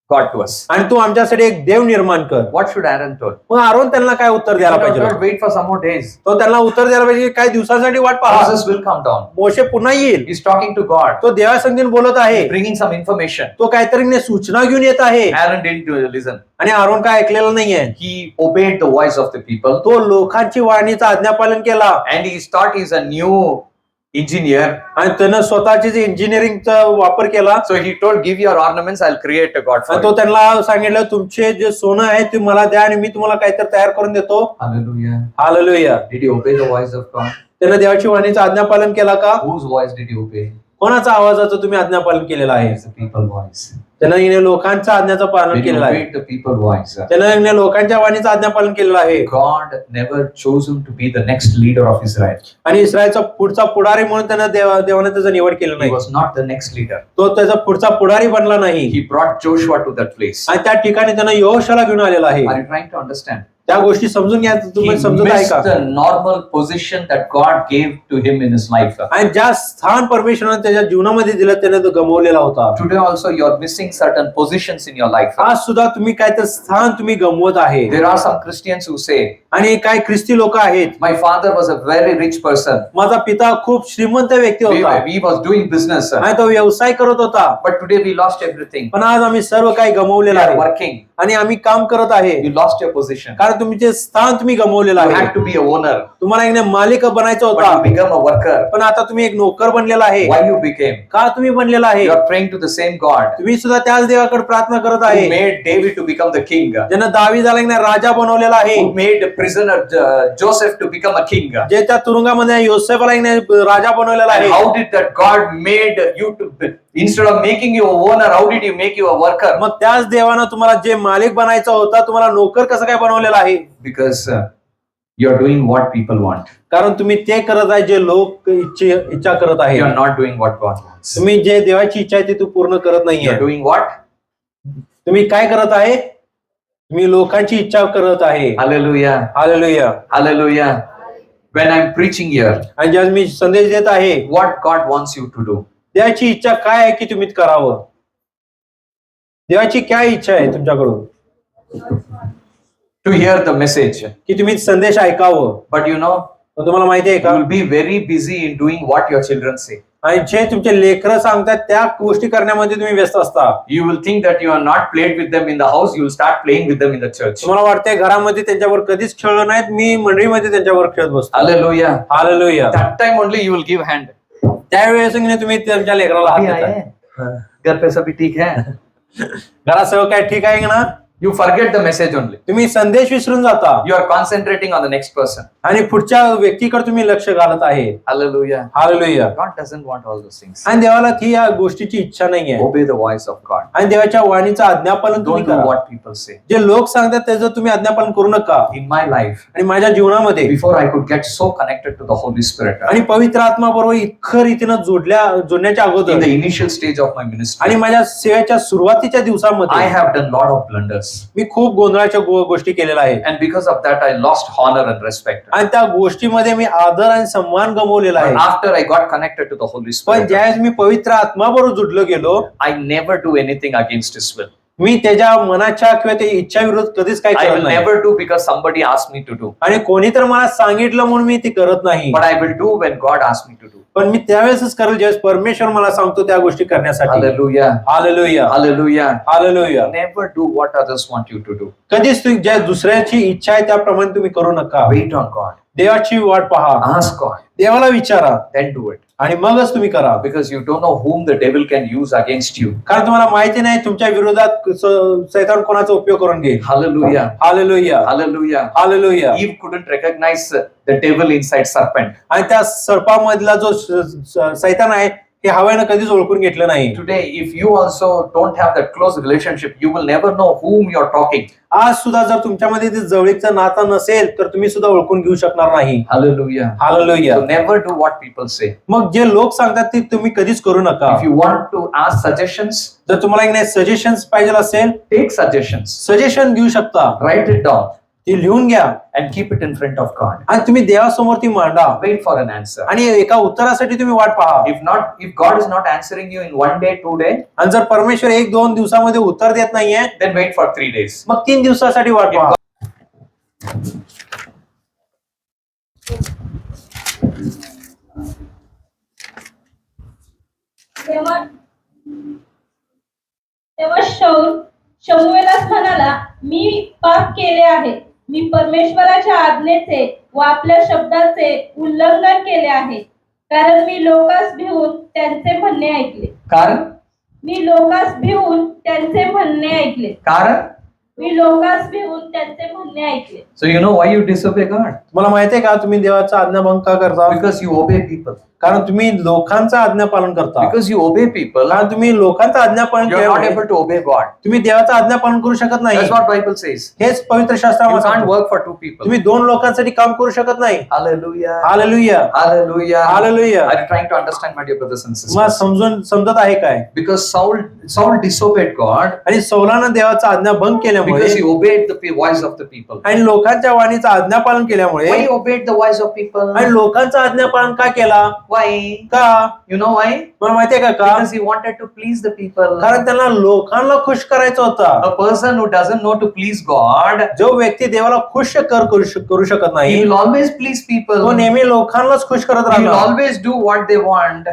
God to us. आणि तू आमच्यासाठी एक देव निर्माण कर. What should Aaron told? मग आरोन त्यांना काय उत्तर द्यायला पाहिजे? Don't wait for some more days. तो त्यांना उत्तर द्यायला पाहिजे, काही दिवसासाठी वाट पहा. Moses will come down. मोशे पुन्हा येईल. He's talking to God. तो देवासंगीन बोलत आहे. He's bringing some information. तो काहीतरी सूचना घेऊन येत आहे. Aaron didn't listen. आणि आरोन काय ऐकलेलं नाहीये. He obeyed the voice of the people. तो लोकांची वाणीचं आज्ञापालन केला. And he thought he's a new engineer. आणि त्यानं स्वतःची इंजिनिअरिंगचा वापर केला. So he told, give your ornaments, I'll create a God for आणि तो you. त्यांना सांगितलं, तुमचे जे सोनं आहे ते मला द्या आणि मी तुम्हाला काहीतरी तयार करून देतो. Hallelujah. Hallelujah. Did he obey the voice of God? त्यानं देवाची वाणीचं आज्ञापालन केला का? Whose voice did he obey? कोणाचा आवाजाचं तुम्ही आज्ञापालन केलेलं आहे? It's the people voice. त्यानं हिने लोकांच्या आज्ञाचं पालन When he केलेलं आहे. obeyed the people voice, त्यानं हिने लोकांच्या वाणीचं आज्ञापालन केलेलं आहे. God never chose him to be the next leader of Israel. आणि इस्रायलचा पुढचा पुढारी म्हणून त्यानं देवाने त्याचं निवड केलं He नाही. was not the next leader. तो त्याचा पुढचा पुढारी बनला नाही. He brought Joshua to that place. आणि त्या ठिकाणी त्यानं यहोशाला घेऊन आलेला आहे. Are you trying to understand? त्या गोष्टी समजून घ्या. He तुम्ही समजत आहे missed का? the normal position that God gave to him in his life. आणि ज्या स्थान परमेश्वराने त्याच्या जीवनामध्ये दिलं त्याने तो गमावलेला होता. Today also you are missing certain positions in your life. आज सुद्धा तुम्ही काय तर स्थान तुम्ही गमवत आहे. There are some Christians who say, आणि काही ख्रिस्ती लोक आहेत, my father was a very rich person. माझा पिता खूप श्रीमंत व्यक्ती होता We was doing business. आणि तो व्यवसाय करत होता, But today we lost everything. पण आज आम्ही सर्व काही We गमावलेलं are आहे working. आणि आम्ही काम करत आहे. You lost your position. कारण तुमचे स्थान तुम्ही गमावलेलं You आहे. had to be a owner. तुम्हाला एक मालिक बनायचं But you होता, become a worker. पण आता तुम्ही एक नोकर बनलेला आहे. Why you became? का तुम्ही बनलेला आहे? You are praying to the same God तुम्ही सुद्धा त्याच देवाकडे प्रार्थना करत who आहे, made David to become the king. ज्यानं दावीदाला एक राजा बनवलेला आहे, Who made the prisoner Joseph to become a king. जे त्या तुरुंगामध्ये योसेफला एक राजा बनवलेला And आहे. how did that God made you to, instead of making you a owner, how did he make you a worker? मग त्याच देवानं तुम्हाला जे मालिक बनायचा होता, तुम्हाला नोकर कसं काय बनवलेला आहे? Because you are doing what people want. कारण तुम्ही ते करत आहे जे लोक इच्छा करत आहे. You are not doing what God wants. तुम्ही जे देवाची इच्छा आहे ती तू पूर्ण करत You नाहीये. are doing what? तुम्ही काय करत आहे? तुम्ही लोकांची इच्छा करत आहे. Hallelujah. Hallelujah. Hallelujah. When I'm preaching here, आणि ज्या मी संदेश देत आहे, what God wants you to do? देवाची इच्छा काय आहे की तुम्ही करावं? देवाची काय इच्छा आहे तुमच्याकडून? To hear the message. की तुम्ही संदेश ऐकावं. But you know, पण तुम्हाला माहिती आहे you का? will be very busy in doing what your children say. आणि जे तुमचे लेकरं सांगतात त्या गोष्टी करण्यामध्ये तुम्ही व्यस्त असता. You will think that you are not played with them in the house, you will start playing with them in the church. तुम्हाला वाटतंय घरामध्ये त्यांच्यावर कधीच खेळलो नाहीत, मी मंडळीमध्ये त्यांच्यावर खेळत बसतो. Hallelujah. Hallelujah. That time only you will give hand. त्यावेळेस तुम्ही तुमच्या लेकराला हात अभी आए देता. हैं? घर पे सभी ठीक है? घरात सगळं काय ठीक आहे ना? You forget the message only. तुम्ही संदेश विसरून जाता You are concentrating on the next person. आणि पुढच्या व्यक्तीकडे तुम्ही लक्ष घालत आहे. Hallelujah. Hallelujah. God doesn't want all those things. आणि देवाला ती या गोष्टीची इच्छा नाहीये. Obey the voice of God. आणि देवाच्या वाणीचं आज्ञापालन तुम्ही Don't do करा. what people say. जे लोक सांगतात त्याचं तुम्ही आज्ञापालन करू नका. In my life, आणि माझ्या जीवनामध्ये before I could get so connected to the Holy Spirit, आणि पवित्र आत्मा बरोबर इतकं रीतीनं जोडण्याच्या in अगोदर the initial stage of my ministry, आणि माझ्या सेवेच्या सुरुवातीच्या I दिवसामध्ये have done lot of blunders. मी खूप गोंधळाच्या गोष्टी केलेल्या आहेत. And because of that, I lost honor and respect. आणि त्या गोष्टीमध्ये मी आदर आणि सन्मान गमावलेला But आहे. after I got connected to the Holy पण Spirit, ज्यावेळेस मी पवित्र आत्मा बरोबर जुडलो गेलो, I never do anything against His will. मी त्याच्या मनाच्या किंवा त्या इच्छा विरोध कधीच काही I करत will नाही. never do because somebody asked me to do. आणि कोणी तर मला सांगितलं म्हणून मी ते करत नाही. But I will do when God asks me to do. पण मी त्यावेळेसच करेल ज्यावेळेस परमेश्वर मला सांगतो त्या गोष्टी करण्यासाठी. Hallelujah. Hallelujah. Hallelujah. Hallelujah. Never do what others want you to do. कधीच तुम्ही ज्या दुसऱ्याची इच्छा आहे त्याप्रमाणे तुम्ही करू नका. Wait on God. देवाची वाट पहा, Ask God. देवाला विचारा Then do it. आणि मगच तुम्ही करा. Because you don't know whom the devil can use against you. कारण तुम्हाला माहिती नाही तुमच्या विरोधात सैतान कोणाचा उपयोग करून घेईल. Hallelujah. Hallelujah. Hallelujah. Hallelujah. Eve couldn't recognize the devil inside serpent. आणि त्या सर्पामधला जो सैतान आहे हे हवेनं कधीच ओळखून घेतलं नाही. Today, if you also don't have that close relationship, you will never know whom you're talking. आज सुद्धा जर तुमच्यामध्ये ते जवळीकचं नातं नसेल तर तुम्ही सुद्धा ओळखून घेऊ शकणार नाही. Hallelujah. Hallelujah. So never do what people say. मग जे लोक सांगतात ते तुम्ही कधीच करू नका. If you want to ask suggestions, जर तुम्हाला एक नाही सजेशन्स पाहिजे असेल, take suggestions. सजेशन घेऊ शकता. Write it down. ती लिहून घ्या and keep it in front of God. आणि तुम्ही देवासमोर ती मांडा Wait for an answer. आणि एका उत्तरासाठी तुम्ही वाट पहा. If God is not answering you in 1 day, 2 day, आणि जर परमेश्वर 1-2 दिवसामध्ये उत्तर देत नाहीये then wait for 3 days. मग 3 दिवसासाठी वाट पहा. तेव्हा शमूएलास म्हणाला, मी पाप केले आहे. मी परमेश्वराच्या आज्ञेचे व आपल्या शब्दाचे उल्लंघन केले आहे. कारण मी लोकास भिवून त्यांचे म्हणणे ऐकले. कारण मी लोकास भिवून त्यांचे म्हणणे ऐकले. कारण मी लोकास भिवून त्यांचे म्हणणे ऐकले. So you know why you disobey God? तुम्हाला माहितीये का तुम्ही देवाचा आज्ञाभंग का करता? Because you obey people. कारण तुम्ही लोकांचा आज्ञा पालन करता. Because you obey people, कारण तुम्ही लोकांचा आज्ञा पालन you are not केल्यामुळे able to obey God. तुम्ही देवाचा आज्ञा पालन करू शकत नाही. That's what Bible says. हेच पवित्र You शास्त्रामध्ये can't सांगतो. work for 2 people. तुम्ही 2 लोकांसाठी काम करू शकत नाही. Hallelujah. Hallelujah Hallelujah. Hallelujah. Are you trying to understand, my dear brothers and तुम्हाला sisters? समजत आहे काय? Because Saul disobeyed God आणि सौलानं देवाचा आज्ञाभंग केल्यामुळे because he obeyed the voice of the people. आणि लोकांच्या वाणीचा आज्ञापालन केल्यामुळे Why he obeyed the voice of people? आणि लोकांचा आज्ञापालन का केला? Why? का? You know why? मला माहितीये का का? Because he wanted to please the people. कारण त्यांना लोकांना खुश करायचं होतं. A person who doesn't know to please God, जो व्यक्ती देवाला खुश करू शकत he नाही will always please people. तो नेहमी लोकांनाच खुश करत He will राहणार. always do what they want.